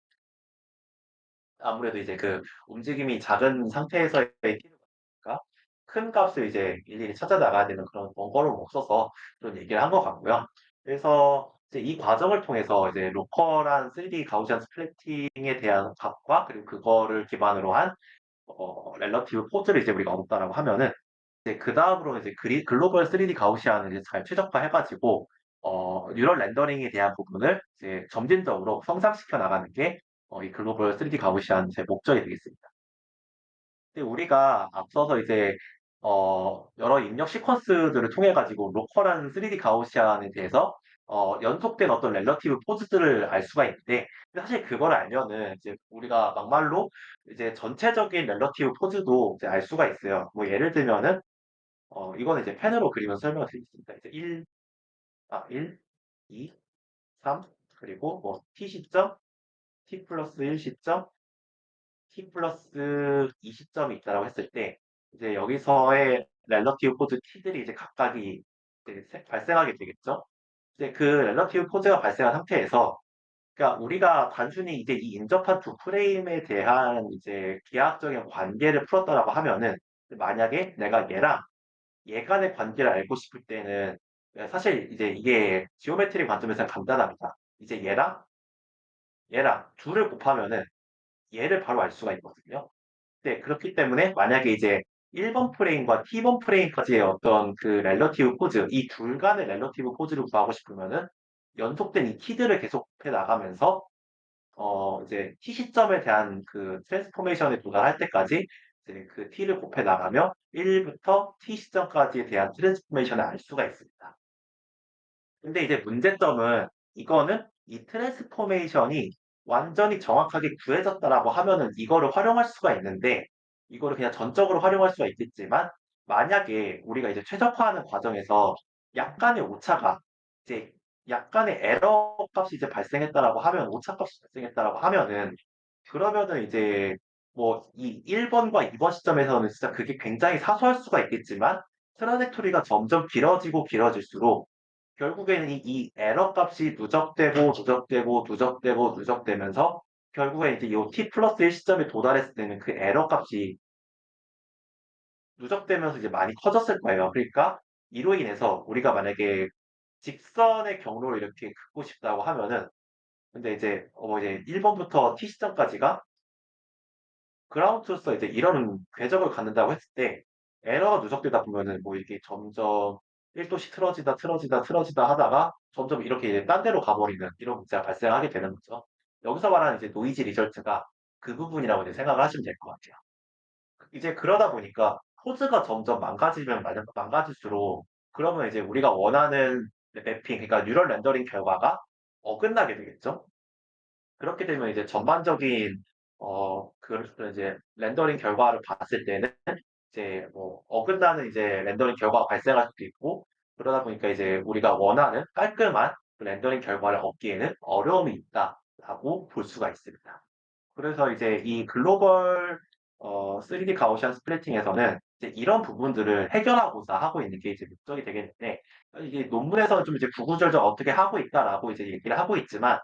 아무래도 이제 그 움직임이 작은 상태에서의 피드가 큰 값을 이제 일일이 찾아 나가야 되는 그런 번거로움 없어서 그런 얘기를 한 것 같고요. 그래서 이제 이 과정을 통해서 이제 로컬한 3D 가우시안 스플래팅에 대한 값과 그리고 그거를 기반으로 한 렐러티브 포즈를 이제 우리가 얻었다라고 하면은 이제 그다음으로 이제 글로벌 3D 가우시안을 이제 잘 최적화해 가지고 뉴럴 렌더링에 대한 부분을 이제 점진적으로 성장시켜 나가는 게 이 글로벌 3D 가우시안 제 목적이 되겠습니다. 근데 우리가 앞서서 이제 여러 입력 시퀀스들을 통해 가지고 로컬한 3D 가우시안에 대해서 연속된 어떤 렐러티브 포즈들을 알 수가 있는데 사실 그걸 알면은 이제 우리가 막말로 이제 전체적인 렐러티브 포즈도 이제 알 수가 있어요. 뭐 예를 들면은 이거는 이제 펜으로 그리면 설명을 드리겠습니다. 이제 1, 2, 3, 그리고 뭐 t 시점, t 플러스 1 시점, t 플러스 2 시점이 있다라고 했을 때 이제 여기서의 렐러티브 포즈 t들이 이제 각각이 이제 발생하게 되겠죠. 이제 그 렐러티브 포즈가 발생한 상태에서 그러니까 우리가 단순히 이제 이 인접한 두 프레임에 대한 이제 기하학적인 관계를 풀었다라고 하면은 만약에 내가 얘랑 얘 간의 관계를 알고 싶을 때는 사실 이제 이게 지오메트리 관점에서는 간단합니다. 이제 얘랑 둘을 곱하면은 얘를 바로 알 수가 있거든요. 네, 그렇기 때문에 만약에 이제 1번 프레임과 T번 프레임까지의 어떤 그 렐러티브 포즈, 이 둘 간의 렐러티브 포즈를 구하고 싶으면은 연속된 이 T들을 계속 해 나가면서 이제 T 시점에 대한 그 트랜스포메이션에 도달할 때까지 이제 그 t를 곱해 나가며 1부터 t 시점까지에 대한 트랜스포메이션을 알 수가 있습니다. 근데 이제 문제점은 이거는 이 트랜스포메이션이 완전히 정확하게 구해졌다라고 하면은 이거를 활용할 수가 있는데 이거를 그냥 전적으로 활용할 수가 있겠지만 만약에 우리가 이제 최적화하는 과정에서 약간의 오차가 이제 약간의 에러 값이 이제 발생했다라고 하면 오차 값이 발생했다라고 하면은 그러면은 이제 뭐 이 1번과 2번 시점에서는 진짜 그게 굉장히 사소할 수가 있겠지만 트라젝토리가 점점 길어지고 길어질수록 결국에는 이 에러 값이 누적되고 누적되고 누적되고 누적되면서 결국에 이제 요 t 플러스 1 시점에 도달했을 때는 그 에러 값이 누적되면서 이제 많이 커졌을 거예요. 그러니까 이로 인해서 우리가 만약에 직선의 경로를 이렇게 긋고 싶다고 하면은 근데 이제 1번부터 t 시점까지가 그라운드로서 이제 이런 궤적을 갖는다고 했을 때 에러가 누적되다 보면은 뭐 이렇게 점점 1도씩 틀어지다 틀어지다 틀어지다 하다가 점점 이렇게 이제 딴 데로 가버리는 이런 문제가 발생하게 되는 거죠. 여기서 말하는 이제 노이즈 리절트가 그 부분이라고 이제 생각을 하시면 될 것 같아요. 이제 그러다 보니까 코드가 점점 망가지면 망가질수록 그러면 이제 우리가 원하는 매핑, 그러니까 뉴럴 렌더링 결과가 어긋나게 되겠죠. 그렇게 되면 이제 전반적인 그 이제 렌더링 결과를 봤을 때는 이제 뭐 어긋나는 이제 렌더링 결과가 발생할 수도 있고 그러다 보니까 이제 우리가 원하는 깔끔한 그 렌더링 결과를 얻기에는 어려움이 있다라고 볼 수가 있습니다. 그래서 이제 이 글로벌 3D 가우시안 스플래팅에서는 이제 이런 부분들을 해결하고자 하고 있는 게 이제 목적이 되겠는데 이게 논문에서는 좀 이제 구구절절 어떻게 하고 있다라고 이제 얘기를 하고 있지만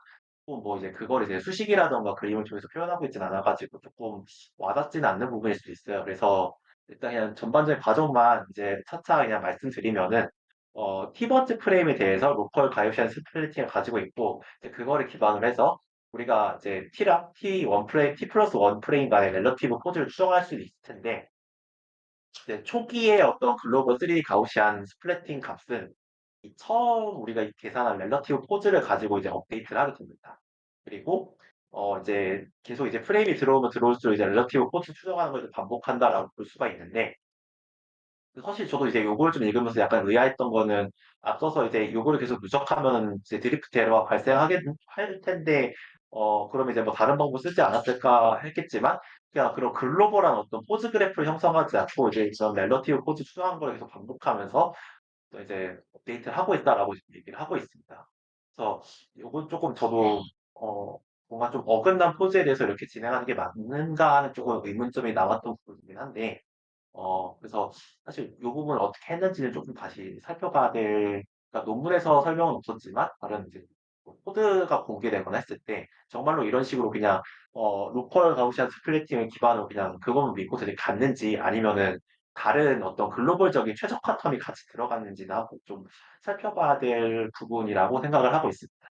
뭐 이제 그걸 이제 수식이라던가 그림을 통해서 표현하고 있진 않아가지고 조금 와닿지는 않는 부분일 수도 있어요. 그래서 일단 그냥 전반적인 과정만 이제 차차 그냥 말씀드리면은 T번째 프레임에 대해서 로컬 가이오시안 스플리팅을 가지고 있고 이제 그거를 기반으로 해서 우리가 이제 T랑 T1 프레임, T 플러스 1 프레임 간의 relati브 포즈를 추정할 수 있을 텐데 이제 초기의 어떤 글로벌 3D 가우시안 스플래팅 값은 이 처음 우리가 이 계산한 렐러티브 포즈를 가지고 이제 업데이트를 하게 됩니다. 그리고 이제 계속 이제 프레임이 들어오면 들어올수록 이제 렐러티브 포즈 추정하는 걸 이제 반복한다라고 볼 수가 있는데 사실 저도 이제 요걸 좀 읽으면서 약간 의아했던 거는 앞서서 이제 요거를 계속 누적하면 이제 드리프트 에러가 발생하게 할 텐데 그러면 이제 뭐 다른 방법 쓰지 않았을까 했겠지만 그냥 그런 글로벌한 어떤 포즈 그래프를 형성하지 않고 이제 이런 렐러티브 포즈 추정하는 걸 계속 반복하면서 또 이제 업데이트를 하고 있다라고 지금 얘기를 하고 있습니다. 그래서 요건 조금 저도 어 뭔가 좀 어긋난 포즈에 대해서 이렇게 진행하는 게 맞는가 하는 조금 의문점이 남았던 부분이긴 한데 그래서 사실 요 부분을 어떻게 했는지는 조금 다시 살펴봐야 될 그러니까 논문에서 설명은 없었지만 다른 이제 뭐 코드가 공개되거나 했을 때 정말로 이런 식으로 그냥 로컬 가우시안 스플리팅을 기반으로 그냥 그것만 믿고서 이제 갔는지 아니면은 다른 어떤 글로벌적인 최적화 텀이 같이 들어갔는지나 좀 살펴봐야 될 부분이라고 생각을 하고 있습니다.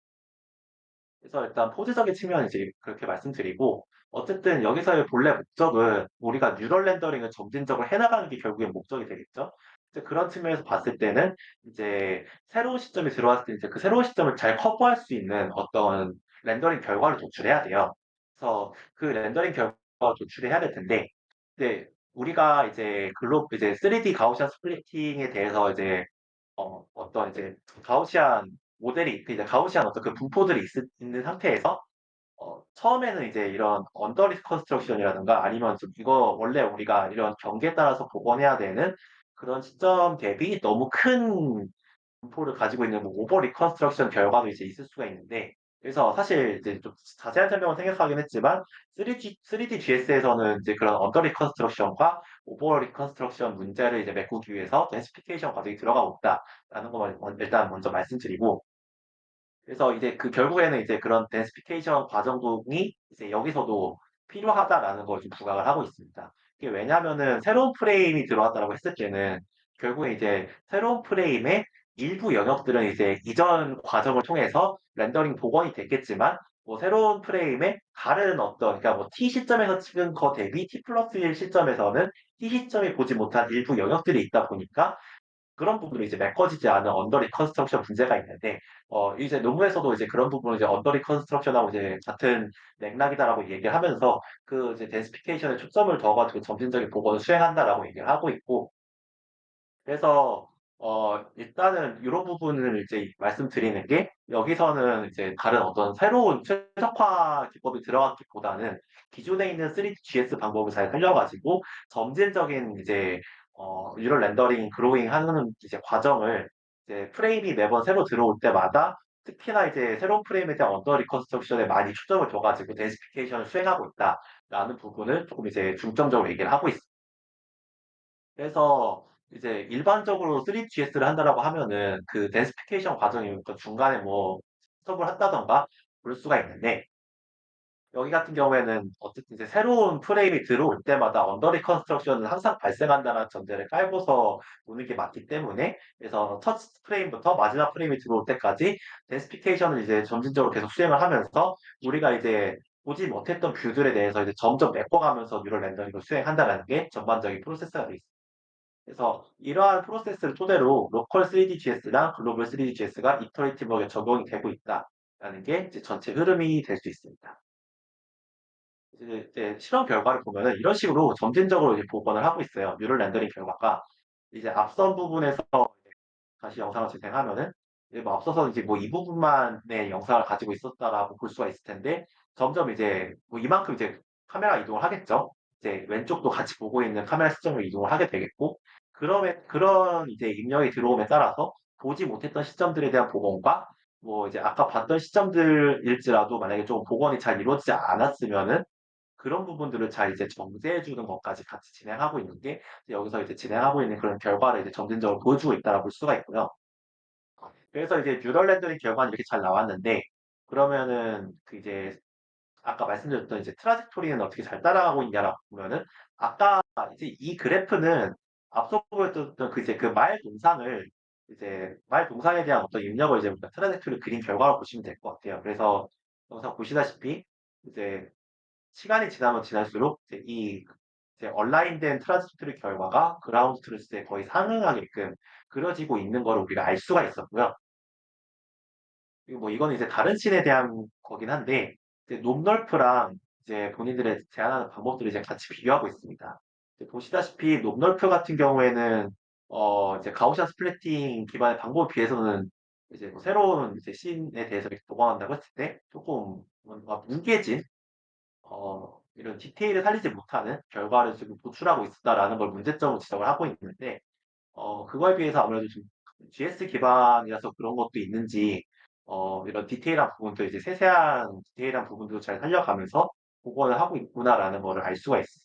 그래서 일단 포즈적인 측면은 이제 그렇게 말씀드리고 어쨌든 여기서의 본래 목적은 우리가 뉴럴 렌더링을 점진적으로 해나가는 게 결국엔 목적이 되겠죠. 이제 그런 측면에서 봤을 때는 이제 새로운 시점이 들어왔을 때 이제 그 새로운 시점을 잘 커버할 수 있는 어떤 렌더링 결과를 도출해야 돼요. 그래서 그 렌더링 결과 도출해야 될 텐데 이제 우리가 이제 3D 가우시안 스플리팅에 대해서 이제 어떤 이제 가우시안 모델이 그 이제 가우시안 어떤 그 분포들이 있는 상태에서 처음에는 이제 이런 언더 리컨스트럭션이라든가 아니면 좀 이거 원래 우리가 이런 경계에 따라서 복원해야 되는 그런 시점 대비 너무 큰 분포를 가지고 있는 뭐 오버 리컨스트럭션 결과도 이제 있을 수가 있는데 그래서 사실 이제 좀 자세한 설명을 생각하긴 했지만 3D GS에서는 이제 그런 언더 리컨스트럭션과 오버 리컨스트럭션 문제를 이제 메꾸기 위해서 덴시피케이션 과정이 들어가고 있다라는 것만 일단 먼저 말씀드리고 그래서 이제 그 결국에는 이제 그런 덴시피케이션 과정이 이제 여기서도 필요하다라는 걸 좀 부각을 하고 있습니다. 이게 왜냐하면은 새로운 프레임이 들어왔다라고 했을 때는 결국에 이제 새로운 프레임의 일부 영역들은 이제 이전 과정을 통해서 렌더링 복원이 됐겠지만 뭐 새로운 프레임의 다른 어떤 그러니까 뭐 T 시점에서 찍은 거 대비 T 플러스 1 시점에서는 T 시점이 보지 못한 일부 영역들이 있다 보니까 그런 부분이 이제 메꿔지지 않은 언더 리컨스트럭션 문제가 있는데, 이제 논문에서도 이제 그런 부분을 이제 언더 리컨스트럭션하고 이제 같은 맥락이다라고 얘기하면서 그 이제 덴시피케이션에 초점을 둬가지고 점진적인 보건을 수행한다라고 얘기를 하고 있고, 그래서 일단은 이런 부분을 이제 말씀드리는 게 여기서는 이제 다른 어떤 새로운 최적화 기법이 들어갔기보다는 기존에 있는 3GS 방법을 잘 살려가지고 점진적인 이제 뉴럴 렌더링, 그로잉 하는 이제 과정을 이제 프레임이 매번 새로 들어올 때마다 특히나 이제 새로운 프레임에 대한 언더 리컨스트럭션에 많이 초점을 둬가지고 덴시피케이션을 수행하고 있다라는 부분을 조금 이제 중점적으로 얘기를 하고 있습니다. 그래서 이제 일반적으로 3GS를 한다라고 하면은 그 덴시피케이션 과정이 그 중간에 뭐 스톱을 한다던가 그럴 수가 있는데 여기 같은 경우에는 어쨌든 이제 새로운 프레임이 들어올 때마다 언더 리컨스트럭션은 항상 발생한다는 전제를 깔고서 보는 게 맞기 때문에 그래서 첫 프레임부터 마지막 프레임이 들어올 때까지 덴시피케이션을 이제 점진적으로 계속 수행을 하면서 우리가 이제 보지 못했던 뷰들에 대해서 이제 점점 메꿔가면서 뉴럴 렌더링을 수행한다는 게 전반적인 프로세스가 돼 있습니다. 그래서 이러한 프로세스를 토대로 로컬 3DGS랑 글로벌 3DGS가 이터레이티브하게 적용이 되고 있다라는 게 이제 전체 흐름이 될 수 있습니다. 이제 실험 결과를 보면은 이런 식으로 점진적으로 이제 복원을 하고 있어요. 뉴럴 렌더링 결과가 이제 앞선 부분에서 다시 영상을 재생하면은 이제 뭐 앞서서 이제 뭐 이 부분만의 영상을 가지고 있었다라고 볼 수가 있을 텐데 점점 이제 뭐 이만큼 이제 카메라 이동을 하겠죠. 이제 왼쪽도 같이 보고 있는 카메라 시점으로 이동을 하게 되겠고 그런 이제 입력이 들어옴에 따라서 보지 못했던 시점들에 대한 복원과 뭐 이제 아까 봤던 시점들일지라도 만약에 좀 복원이 잘 이루어지지 않았으면은 그런 부분들을 잘 이제 정제해 주는 것까지 같이 진행하고 있는 게 여기서 이제 진행하고 있는 그런 결과를 이제 점진적으로 보여주고 있다고 볼 수가 있고요. 그래서 이제 뉴럴 렌더링 결과는 이렇게 잘 나왔는데 그러면은 그 이제 아까 말씀드렸던 이제 트라젝토리는 어떻게 잘 따라가고 있냐라고 보면은 아까 이제 이 그래프는 앞서 보였던 그 이제 그 말 동상을 이제 말 동상에 대한 어떤 입력을 이제 우리가 트라젝토리 그린 결과로 보시면 될 것 같아요. 그래서 영상 보시다시피 이제 시간이 지나면 지날수록 이제 얼라인된 트라젝토리 결과가 그라운드 트루스에 거의 상응하게끔 그려지고 있는 걸 우리가 알 수가 있었고요. 그리고 뭐 이거는 이제 다른 씬에 대한 거긴 한데 이제 놈널프랑 이제 본인들의 제안하는 방법들을 이제 같이 비교하고 있습니다. 이제 보시다시피 놈널프 같은 경우에는 이제 가우시안 스플래팅 기반의 방법에 비해서는 이제 뭐 새로운 이제 씬에 대해서 이렇게 도망한다고 했을 때 조금 뭔가 무게진 이런 디테일을 살리지 못하는 결과를 지금 도출하고 있다라는 걸 문제점으로 지적을 하고 있는데 그거에 비해서 아무래도 좀 GS 기반이라서 그런 것도 있는지 이런 디테일한 부분도 이제 세세한 디테일한 부분도 잘 살려가면서 복원을 하고 있구나라는 거를 알 수가 있어요.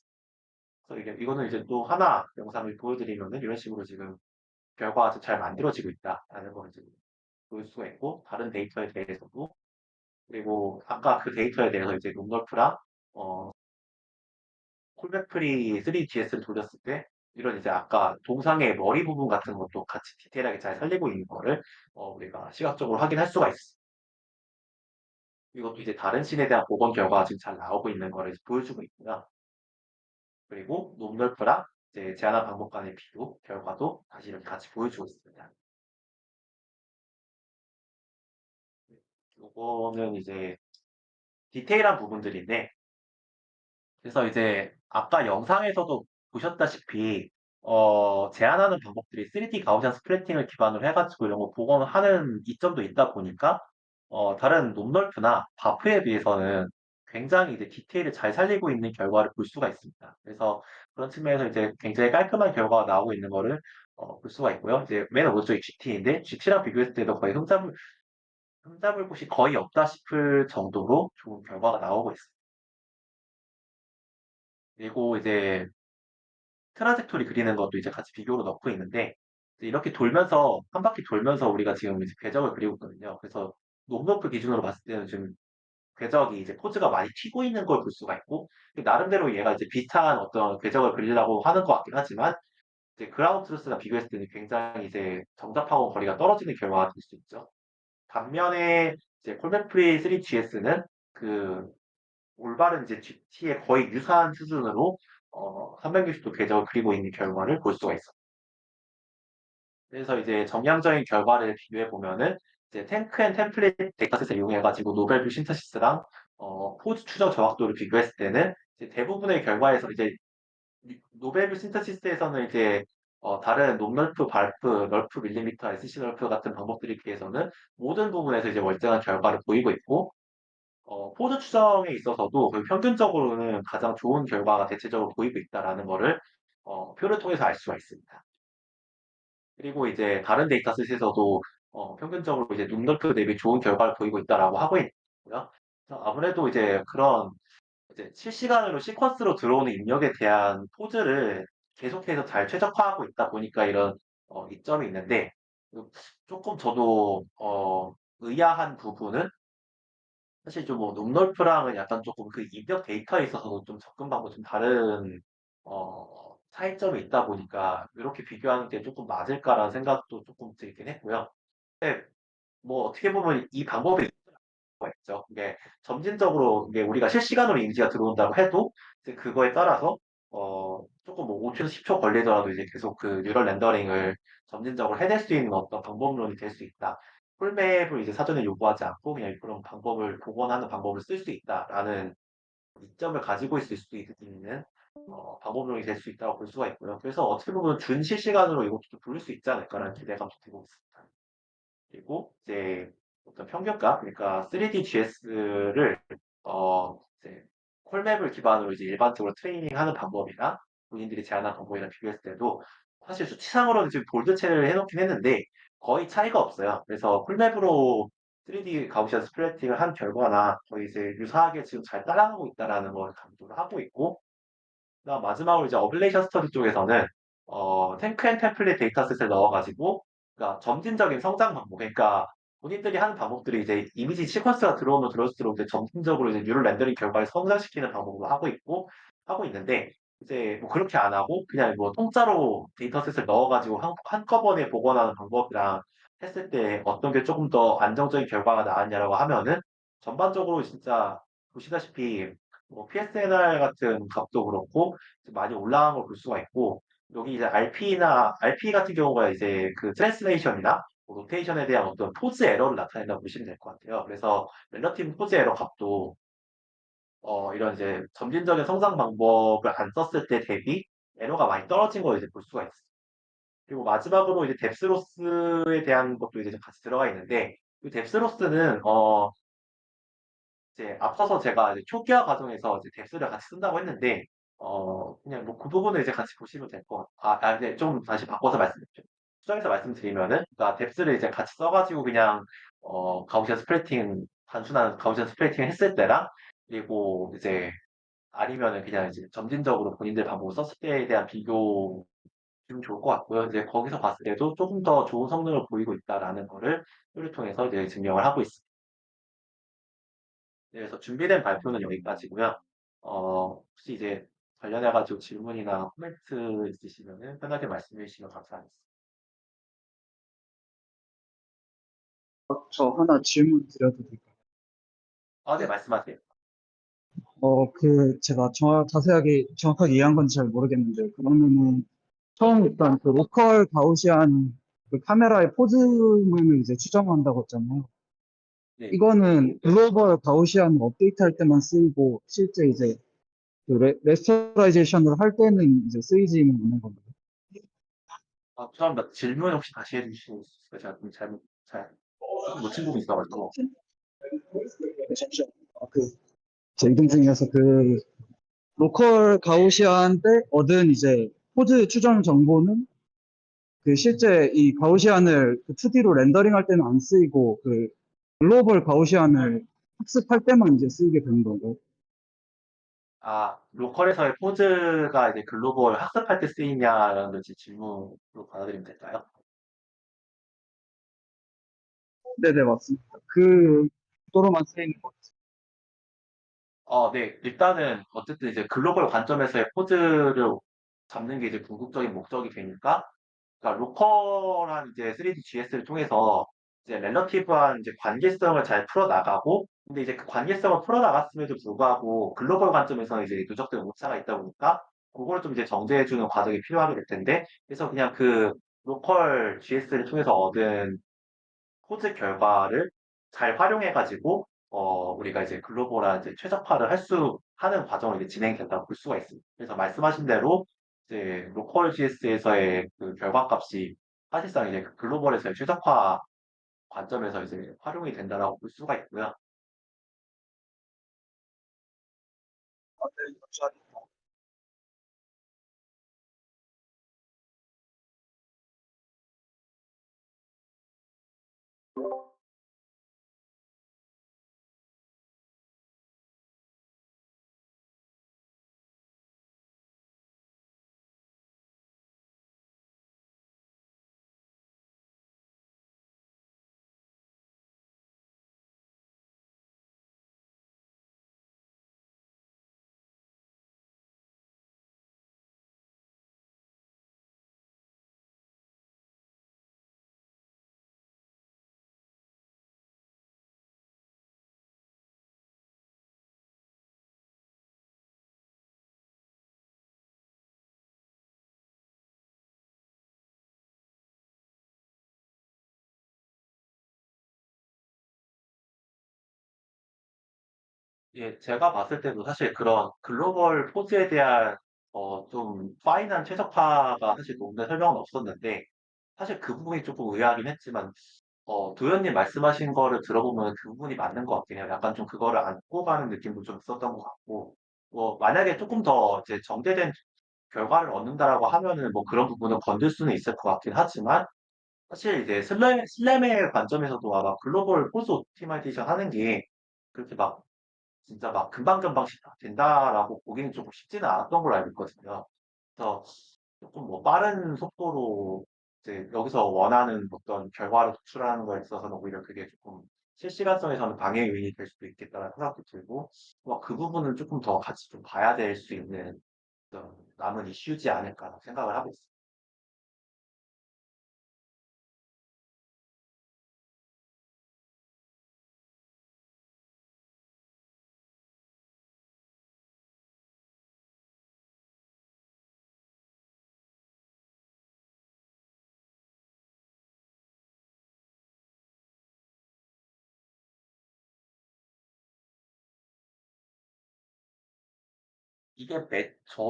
그래서 이거는 이제 또 하나 영상을 보여드리면은 이런 식으로 지금 결과가 좀 잘 만들어지고 있다라는 걸 이제 볼 수가 있고 다른 데이터에 대해서도 그리고 아까 그 데이터에 대해서 이제 롱널프랑 어, 콜백프리 3GS를 돌렸을 때 이런 이제 아까 동상의 머리 부분 같은 것도 같이 디테일하게 잘 살리고 있는 거를 우리가 시각적으로 확인할 수가 있어. 이것도 이제 다른 씬에 대한 복원 결과가 지금 잘 나오고 있는 거를 보여주고 있고요. 그리고 놈널프랑 이제 제한한 방법 간의 비교 결과도 다시 이렇게 같이 보여주고 있습니다. 이거는 이제 디테일한 부분들인데 그래서 이제 아까 영상에서도 보셨다시피 제안하는 방법들이 3D 가우시안 스플래팅을 기반으로 해가지고 이런 거 복원을 하는 이점도 있다 보니까 다른 놈널프나 바프에 비해서는 굉장히 이제 디테일을 잘 살리고 있는 결과를 볼 수가 있습니다. 그래서 그런 측면에서 이제 굉장히 깔끔한 결과가 나오고 있는 거를 볼 수가 있고요. 이제 맨 오른쪽이 GT인데 GT랑 비교했을 때도 거의 흠잡을 곳이 거의 없다 싶을 정도로 좋은 결과가 나오고 있습니다. 그리고 이제 트라젝토리 그리는 것도 이제 같이 비교로 넣고 있는데 이제 이렇게 돌면서 한 바퀴 돌면서 우리가 지금 이제 궤적을 그리고 있거든요. 그래서 놈노프 기준으로 봤을 때는 지금 궤적이 이제 포즈가 많이 튀고 있는 걸 볼 수가 있고 나름대로 얘가 이제 비슷한 어떤 궤적을 그리려고 하는 것 같긴 하지만 이제 그라운드 트루스랑 비교했을 때는 굉장히 이제 정답하고 거리가 떨어지는 결과가 될 수 있죠. 반면에 이제 콜맥프리 3GS는 그 올바른 이제 GT에 거의 유사한 수준으로 360도 궤적을 그리고 있는 결과를 볼 수가 있어요. 그래서 이제 정량적인 결과를 비교해 보면은 이제 탱크 앤 템플릿 데이터셋을 이용해가지고 노벨 뷰 신터시스랑 포즈 추적 정확도를 비교했을 때는 이제 대부분의 결과에서 이제 노벨 뷰 신터시스에서는 이제 다른 놈널프, 발프, 널프, 밀리미터, SC 널프 같은 방법들에 비해서는 모든 부분에서 이제 월등한 결과를 보이고 있고 포즈 추정에 있어서도 거의 평균적으로는 가장 좋은 결과가 대체적으로 보이고 있다라는 거를 표를 통해서 알 수가 있습니다. 그리고 이제 다른 데이터셋에서도 평균적으로 이제 눈높이 대비 좋은 결과를 보이고 있다라고 하고 있고요. 그래서 아무래도 이제 그런 이제 실시간으로 시퀀스로 들어오는 입력에 대한 포즈를 계속해서 잘 최적화하고 있다 보니까 이런 이점이 있는데 조금 저도 의아한 부분은 사실 좀 뭐 놈놀프랑은 약간 조금 그 입력 데이터에 있어서도 좀 접근 방법이 좀 다른 차이점이 있다 보니까 이렇게 비교하는 게 조금 맞을까라는 생각도 조금 들긴 했고요. 근데 뭐 어떻게 보면 이 방법이 수가 있죠. 이게 점진적으로 이게 우리가 실시간으로 이미지가 들어온다고 해도 이제 그거에 따라서 조금 뭐 5초에서 10초 걸리더라도 이제 계속 그 뉴럴 렌더링을 점진적으로 해낼 수 있는 어떤 방법론이 될 수 있다. 풀맵을 이제 사전에 요구하지 않고 그냥 그런 방법을 복원하는 방법을 쓸 수 있다라는 이점을 가지고 있을 수도 있는 방법론이 될 수 있다고 볼 수가 있고요. 그래서 어떻게 보면 준실시간으로 이것도 좀 돌릴 수 있지 않을까라는 기대감도 들고 있습니다. 그리고 이제 어떤 평균값, 그러니까 3D GS를 이제 콜맵을 기반으로 이제 일반적으로 트레이닝하는 방법이나 본인들이 제안한 방법이랑 비교했을 때도 사실 수치상으로는 지금 볼드체를 해놓긴 했는데 거의 차이가 없어요. 그래서 콜맵으로 3D 가우시안 스플래팅을 한 결과나 거의 이제 유사하게 지금 잘 따라가고 있다라는 걸 강조를 하고 있고 그다음 마지막으로 이제 어블레이션 스터디 쪽에서는 탱크 앤 템플릿 데이터셋을 넣어가지고 그러니까 점진적인 성장 방법 그러니까 본인들이 하는 방법들이 이제 이미지 시퀀스가 들어오면 들어올수록 이제 점진적으로 이제 뉴럴 렌더링 결과를 성장시키는 방법으로 하고 있는데 이제 뭐 그렇게 안 하고 그냥 뭐 통짜로 데이터셋을 넣어가지고 한꺼번에 복원하는 방법이랑 했을 때 어떤 게 조금 더 안정적인 결과가 나왔냐라고 하면은 전반적으로 진짜 보시다시피 뭐 PSNR 같은 값도 그렇고 많이 올라간 걸 볼 수가 있고 여기 이제 RP 같은 경우가 이제 그 트랜스레이션이나 로테이션에 대한 어떤 포즈 에러를 나타낸다고 보시면 될 것 같아요. 그래서 rel러티브 포즈 에러 값도 이런 이제 점진적인 성장 방법을 안 썼을 때 대비 에러가 많이 떨어진 걸 이제 볼 수가 있어요. 그리고 마지막으로 이제 뎁스로스에 대한 것도 이제 같이 들어가 있는데 이 뎁스로스는 이제 앞서서 제가 이제 초기화 과정에서 이제 뎁스를 같이 쓴다고 했는데, 그냥 뭐 그 부분을 이제 같이 보시면 될 것 같아요. 네, 좀 다시 바꿔서 말씀드릴게요. 수정해서 말씀드리면은, 그러니까 뎁스를 이제 같이 써가지고 그냥, 가우시안 스프레이팅, 단순한 가우시안 스프레이팅 했을 때랑, 그리고 이제 아니면은 그냥 이제 점진적으로 본인들 방법을 썼을 때에 대한 비교 좀 좋을 것 같고요. 이제 거기서 봤을 때도 조금 더 좋은 성능을 보이고 있다라는 거를 표를 통해서 이제 증명을 하고 있습니다. 네, 그래서 준비된 발표는 여기까지고요. 혹시 이제 관련해가지고 질문이나 코멘트 있으시면은 편하게 말씀해 주시면 감사하겠습니다. 저 하나 질문 드려도 될까요? 네, 말씀하세요. 제가 정확하게 이해한 건지 잘 모르겠는데, 그러면은, 처음 일단 그 로컬 가우시안 그 카메라의 포즈만을 이제 추정한다고 했잖아요. 네. 이거는 글로벌 가우시안 업데이트할 때만 쓰이고, 실제 이제 그 레스터라이제이션을 할 때는 이제 쓰이지는 않는 건가요? 죄송합니다. 질문 혹시 다시 해주실 수 있을까요? 제가 좀 조금 놓친 부분이 있어가지고. 네, 잠시만요. 제 이동 중이어서 로컬 가우시안 때 얻은 이제 포즈 추정 정보는 그 실제 이 가우시안을 2D로 렌더링 할 때는 안 쓰이고 글로벌 가우시안을 학습할 때만 이제 쓰이게 되는 거고. 로컬에서의 포즈가 이제 글로벌 학습할 때 쓰이냐라는 걸 질문으로 받아들이면 될까요? 네네, 맞습니다. 그 정도로만 쓰이는 거. 네. 일단은 어쨌든 이제 글로벌 관점에서의 포즈를 잡는 게 이제 궁극적인 목적이 되니까 그러니까 로컬한 이제 3D GS를 통해서 이제 relative한 이제 관계성을 잘 풀어나가고, 근데 이제 그 관계성을 풀어나갔음에도 불구하고 글로벌 관점에서는 이제 누적된 오차가 있다 보니까 그걸 좀 이제 정제해주는 과정이 필요하게 될 텐데, 그래서 그냥 로컬 GS를 통해서 얻은 포즈 결과를 잘 활용해가지고 우리가 이제 글로벌한 이제 최적화를 할 수 하는 과정을 이제 진행된다고 볼 수가 있습니다. 그래서 말씀하신 대로 이제 로컬 GS에서의 그 결과값이 사실상 이제 그 글로벌에서의 최적화 관점에서 이제 활용이 된다라고 볼 수가 있고요. 네, 감사합니다. 예, 제가 봤을 때도 사실 그런 글로벌 포즈에 대한 좀 파인한 최적화가 사실 논문에 설명은 없었는데 사실 그 부분이 조금 의아하긴 했지만 도현님 말씀하신 거를 들어보면 그 부분이 맞는 것 같긴 해요. 약간 좀 그거를 안고 가는 느낌도 좀 있었던 것 같고 만약에 조금 더 이제 정제된 결과를 얻는다라고 하면은 뭐 그런 부분은 건들 수는 있을 것 같긴 하지만 사실 이제 슬램의 관점에서도 아마 글로벌 포즈 옵티마이제이션 하는 게 그렇게 막 진짜 막 금방금방씩 다 된다라고 보기는 조금 쉽지는 않았던 걸로 알고 있거든요. 그래서 조금 뭐 빠른 속도로 이제 여기서 원하는 어떤 결과를 도출하는 거에 있어서는 오히려 그게 조금 실시간성에서는 방해 요인이 될 수도 있겠다는 생각도 들고, 그 부분은 조금 더 같이 좀 봐야 될 수 있는 어떤 남은 이슈지 않을까 생각을 하고 있습니다.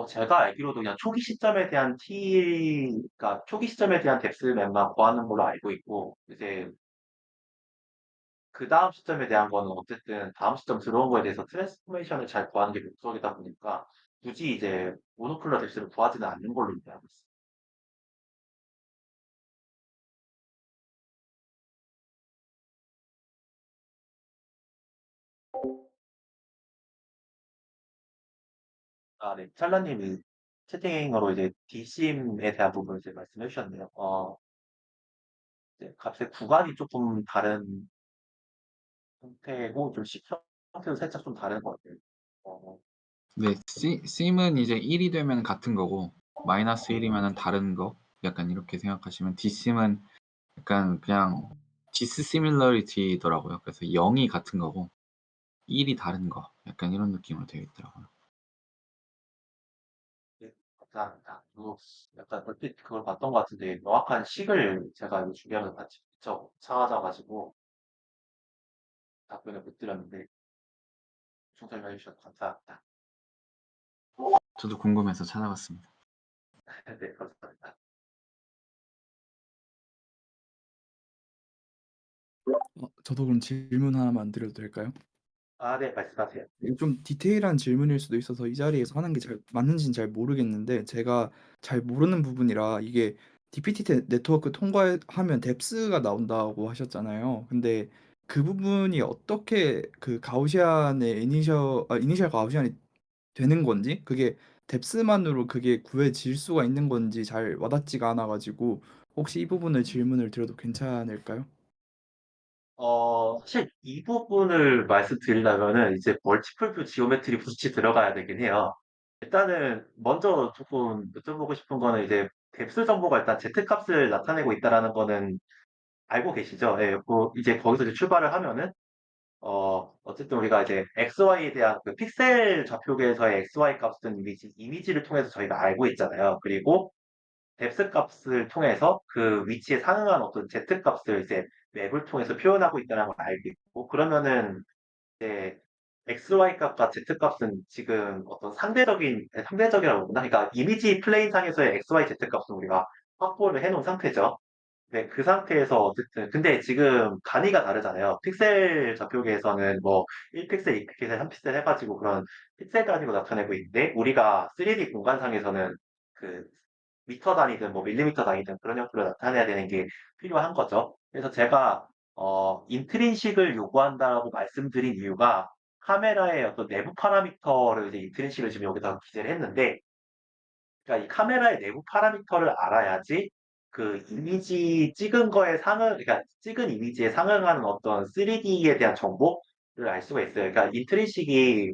제가 알기로도 그냥 초기 시점에 대한 그러니까 초기 시점에 대한 뎁스맵만 구하는 걸로 알고 있고, 이제 그 다음 시점에 대한 거는 어쨌든 다음 시점 들어온 거에 대해서 트랜스포메이션을 잘 구하는 게 목적이다 보니까 굳이 이제 모노클러 뎁스를 구하지는 않는 걸로 이해하고 있어요. 아, 네. 찰라님이 채팅으로 이제 DCM에 대한 부분을 이제 말씀해 주셨네요. 이제 값의 구간이 조금 다른 형태고 좀 시켜 형태도 살짝 좀 다른 것 같아요. 어, 네, 심은 이제 1이 되면 같은 거고 마이너스 1이면은 다른 거 약간 이렇게 생각하시면 dsim은 약간 그냥 dissimilar이더라고요. 그래서 0이 같은 거고 1이 다른 거 약간 이런 느낌으로 되어 있더라고요. 네, 감사합니다. 그리고 약간 얼핏 그걸 봤던 것 같은데 명확한 식을 제가 이거 준비하면서 같이 직접 찾아가지고 답변을 못 드렸는데 설명해 주셔서 감사합니다. 저도 궁금해서 찾아봤습니다. 네, 감사합니다. 저도 그럼 질문 하나만 드려도 될까요? 아, 네, 말씀하세요. 이게 좀 디테일한 질문일 수도 있어서 이 자리에서 하는 게 잘 맞는지는 잘 모르겠는데 제가 잘 모르는 부분이라 이게 DPT 네트워크 통과하면 뎁스가 나온다고 하셨잖아요. 근데 그 부분이 어떻게 그 가우시안의 이니셜 가우시안이 되는 건지 그게 뎁스만으로 그게 구해질 수가 있는 건지 잘 와닿지가 않아가지고 혹시 이 부분을 질문을 드려도 괜찮을까요? 사실 이 부분을 말씀드리려면은 이제 멀티플 뷰 지오메트리 부치 들어가야 되긴 해요. 일단은 먼저 조금 여쭤보고 싶은 거는 이제 뎁스 정보가 일단 Z 값을 나타내고 있다라는 거는 알고 계시죠? 예, 이제 거기서 이제 출발을 하면은 어쨌든 우리가 이제 XY에 대한 그 픽셀 좌표계에서의 XY 값은 이미지를 통해서 저희가 알고 있잖아요. 그리고 뎁스 값을 통해서 그 위치에 상응한 어떤 Z 값을 이제 맵을 통해서 표현하고 있다는 걸 알겠고, 그러면은 이제 XY 값과 Z 값은 지금 어떤 상대적이라고 보나? 그러니까 이미지 플레인 상에서의 XY, Z 값은 우리가 확보를 해놓은 상태죠. 네, 그 상태에서 어쨌든 근데 지금 단위가 다르잖아요. 픽셀 좌표계에서는 뭐 1픽셀, 2픽셀, 3픽셀 해가지고 그런 픽셀 단위로 나타내고 있는데 우리가 3D 공간상에서는 그 미터 단위든 뭐 밀리미터 단위든 그런 형태로 나타내야 되는 게 필요한 거죠. 그래서 제가 인트린식을 요구한다라고 말씀드린 이유가 카메라의 어떤 내부 파라미터를 이제 인트린식을 지금 여기다 기재를 했는데 그러니까 이 카메라의 내부 파라미터를 알아야지 그 이미지 찍은 거에 그러니까 찍은 이미지에 상응하는 어떤 3D에 대한 정보를 알 수가 있어요. 그러니까 인트리식이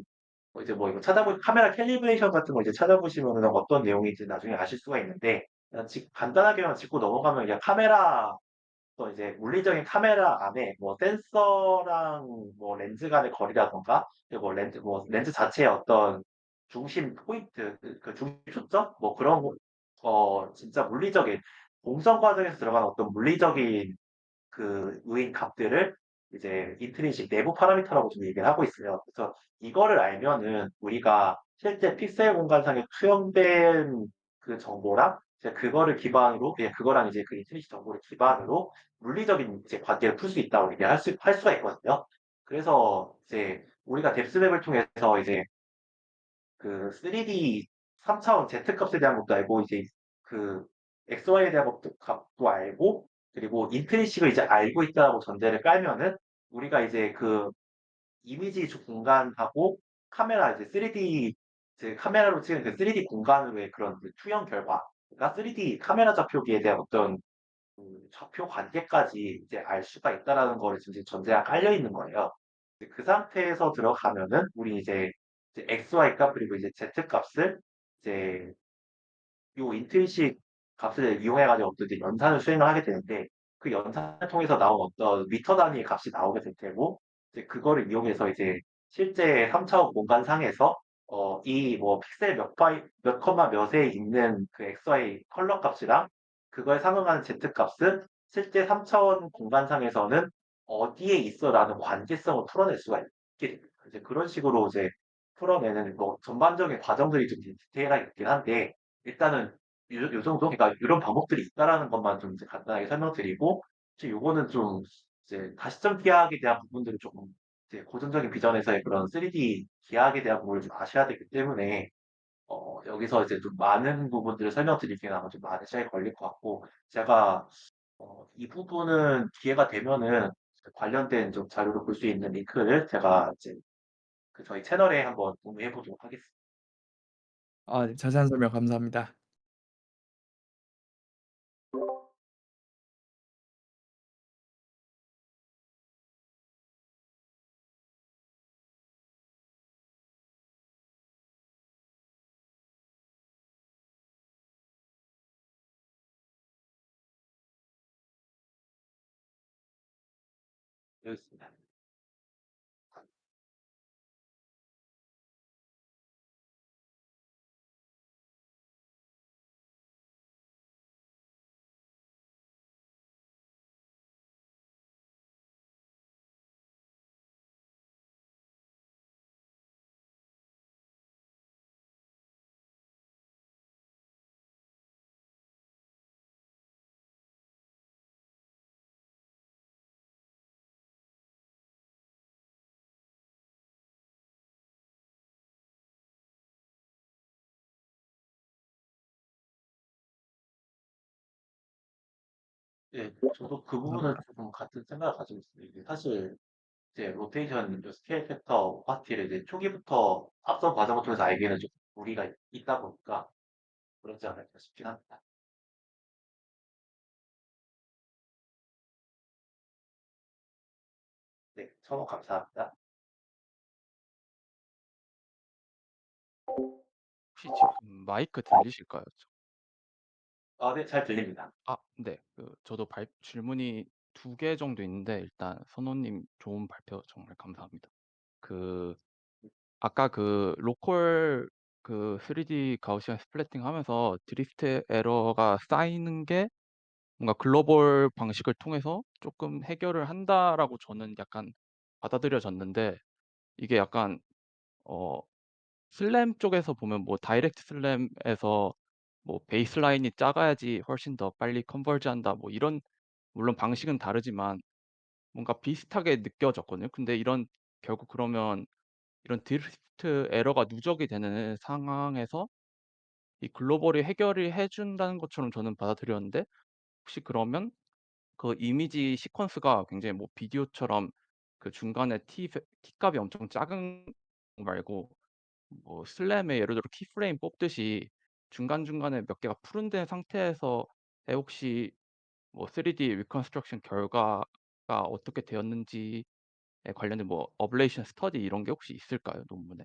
이제 뭐 이거 카메라 캘리브레이션 같은 거 이제 찾아보시면은 어떤 내용인지 나중에 아실 수가 있는데 그냥 간단하게만 짚고 넘어가면 그냥 카메라 또 이제 물리적인 카메라 안에 뭐 센서랑 뭐 렌즈 간의 거리라던가 그리고 뭐 렌즈 자체의 어떤 중심 포인트 그 중심 초점 뭐 그런 진짜 물리적인 공정 과정에서 들어가는 어떤 물리적인 그 요인 값들을 이제 인트리식 내부 파라미터라고 좀 얘기를 하고 있어요. 그래서 이거를 알면은 우리가 실제 픽셀 공간상에 투영된 그 정보랑 이제 그거를 기반으로 그거랑 이제 그 인트리식 정보를 기반으로 물리적인 이제 관계를 풀 수 있다고 얘기할 할 수가 있거든요. 그래서 이제 우리가 뎁스맵을 통해서 이제 그 3D 3차원 Z 값에 대한 것도 알고 이제 그 XY에 대한 값도 알고 그리고 인트리식을 이제 알고 있다고 전제를 깔면은 우리가 이제 그 이미지 공간하고 카메라 이제 3D 이제 카메라로 찍은 그 3D 공간으로의 그런 그 투영 결과 그러니까 3D 카메라 좌표기에 대한 어떤 그 좌표 관계까지 이제 알 수가 있다라는 거를 지금 전제가 깔려 있는 거예요. 이제 그 상태에서 들어가면은 우리 이제 XY 값 그리고 이제 Z 값을 이제 요 인트리식 값을 이용해가지고 어떤 이제 연산을 수행을 하게 되는데 그 연산을 통해서 나온 어떤 미터 단위의 값이 나오게 될 테고 이제 그거를 이용해서 이제 실제 3차원 공간상에서 이 뭐 픽셀 몇 컴마 몇에 있는 그 XY 컬러 값이랑 그거에 상응하는 Z 값은 실제 3차원 공간상에서는 어디에 있어라는 관계성을 풀어낼 수가 있게 됩니다. 이제 그런 식으로 이제 풀어내는 뭐 전반적인 과정들이 좀 디테일하게 있긴 한데 일단은 요 정도? 그러니까 이런 방법들이 있다라는 것만 좀 이제 간단하게 설명드리고 이제 요거는 좀 이제 다시점 기하학에 대한 부분들을 조금 이제 고전적인 비전에서의 그런 3D 기하학에 대한 부분을 좀 아셔야 되기 때문에 여기서 이제 좀 많은 부분들을 설명드리기엔 아마 좀 많은 시간이 걸릴 것 같고 제가 이 부분은 기회가 되면은 관련된 좀 자료를 볼 수 있는 링크를 제가 이제 그 저희 채널에 한번 공유해 보도록 하겠습니다. 아, 네, 자세한 설명 감사합니다. 여기 있습니다. 예, 저도 그 부분은 감사합니다. 조금 같은 생각을 가지고 있습니다. 이게 사실 이제 로테이션 스케일 팩터 파티를 이제 초기부터 앞선 과정을 통해서 알기에는 좀 무리가 있다 보니까 그렇지 않을까 싶긴 합니다. 네, 서로 감사합니다. 혹시 지금 마이크 들리실까요? 네, 잘 들립니다. 아, 네. 저도 질문이 2개 정도 있는데 일단 선호님 좋은 발표 정말 감사합니다. 그 아까 그 로컬 그 3D 가우시안 스플래팅 하면서 드리프트 에러가 쌓이는 게 뭔가 '글로벌 방식을 통해서 쪼끔 해결을 한다.'라고 저는 약간 받아들여졌는데, 이게 약간 어 슬램 쪽에서 보면 뭐 다이렉트 슬램에서 뭐 "베이스라인이 작아야지 훨씬 더 빨리 컨버지한다." 뭐 이런, 물론 방식은 다르지만 뭔가 비슷하게 느껴졌거든요. 근데 이런, 결국 그러면 이런 드리프트 에러가 누적이 되는 상황에서 이 글로벌이 해결을 해 준다는 것처럼 저는 받아들였는데, 혹시 그러면 그 이미지 시퀀스가 굉장히 뭐 비디오처럼 그 중간에 T 값이 엄청 작은 거 말고, 뭐 슬램에 예를 들어 키프레임 뽑듯이 중간중간에 몇 개가 푸른된 상태에서의 혹시 뭐 3D 리컨스트럭션 결과가 어떻게 되었는지에 관련된 뭐 어블레이션 스터디 이런 게 혹시 있을까요? 논문에?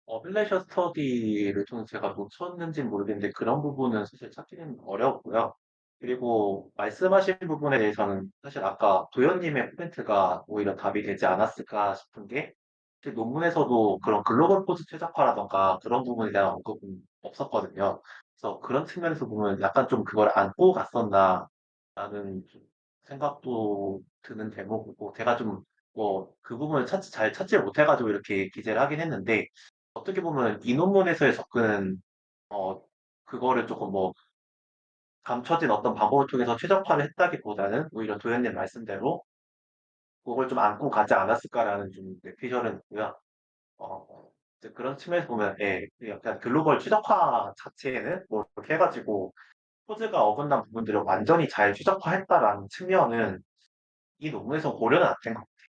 어빌레이션 스터디를 좀 제가 놓쳤는지는 모르겠는데 그런 부분은 사실 찾기는 어렵고요. 그리고 말씀하신 부분에 대해서는 사실 아까 도현님의 코멘트가 오히려 답이 되지 않았을까 싶은 게, 사실 논문에서도 그런 글로벌 포즈 최적화라던가 그런 부분에 대한 언급은 없었거든요. 그래서 그런 측면에서 보면 약간 좀 그걸 안고 갔었나라는 좀 생각도 드는 대목이고, 제가 좀 뭐 그 부분을 잘 찾지 못해가지고 이렇게 기재를 하긴 했는데, 어떻게 보면 이 논문에서의 접근은 어 그거를 조금 뭐 감춰진 어떤 방법을 통해서 최적화를 했다기보다는 오히려 도현님 말씀대로 그걸 좀 안고 가지 않았을까라는 좀 뇌피셜은 있고요. 이제 그런 측면에서 보면 그 약간 글로벌 최적화 자체에는 뭐 이렇게 해가지고 코드가 어긋난 부분들을 완전히 잘 최적화했다라는 측면은 이 논문에서 고려는 안 된 것 같아요.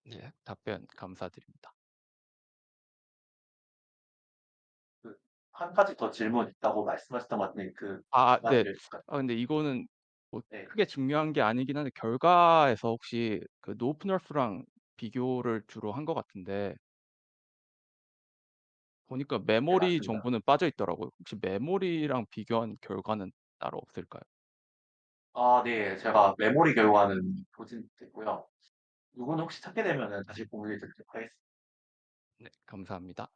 네. 답변 감사드립니다. 그 한 가지 더 질문 있다고 말씀하셨던 것 같은데 네. 말씀드릴까요? 근데 이거는 뭐 네. 크게 중요한 게 아니긴 한데, 결과에서 혹시 그 노프너프랑 비교를 주로 한 것 같은데, 보니까 네, 메모리 맞습니다. 정보는 빠져 있더라고요. 혹시 메모리랑 비교한 결과는 따로 없을까요? 네. 제가 메모리 결과는 보진 못했고요. 이거는 혹시 찾게 되면은 다시 공유해 드리도록 하겠습니다. 네. 감사합니다.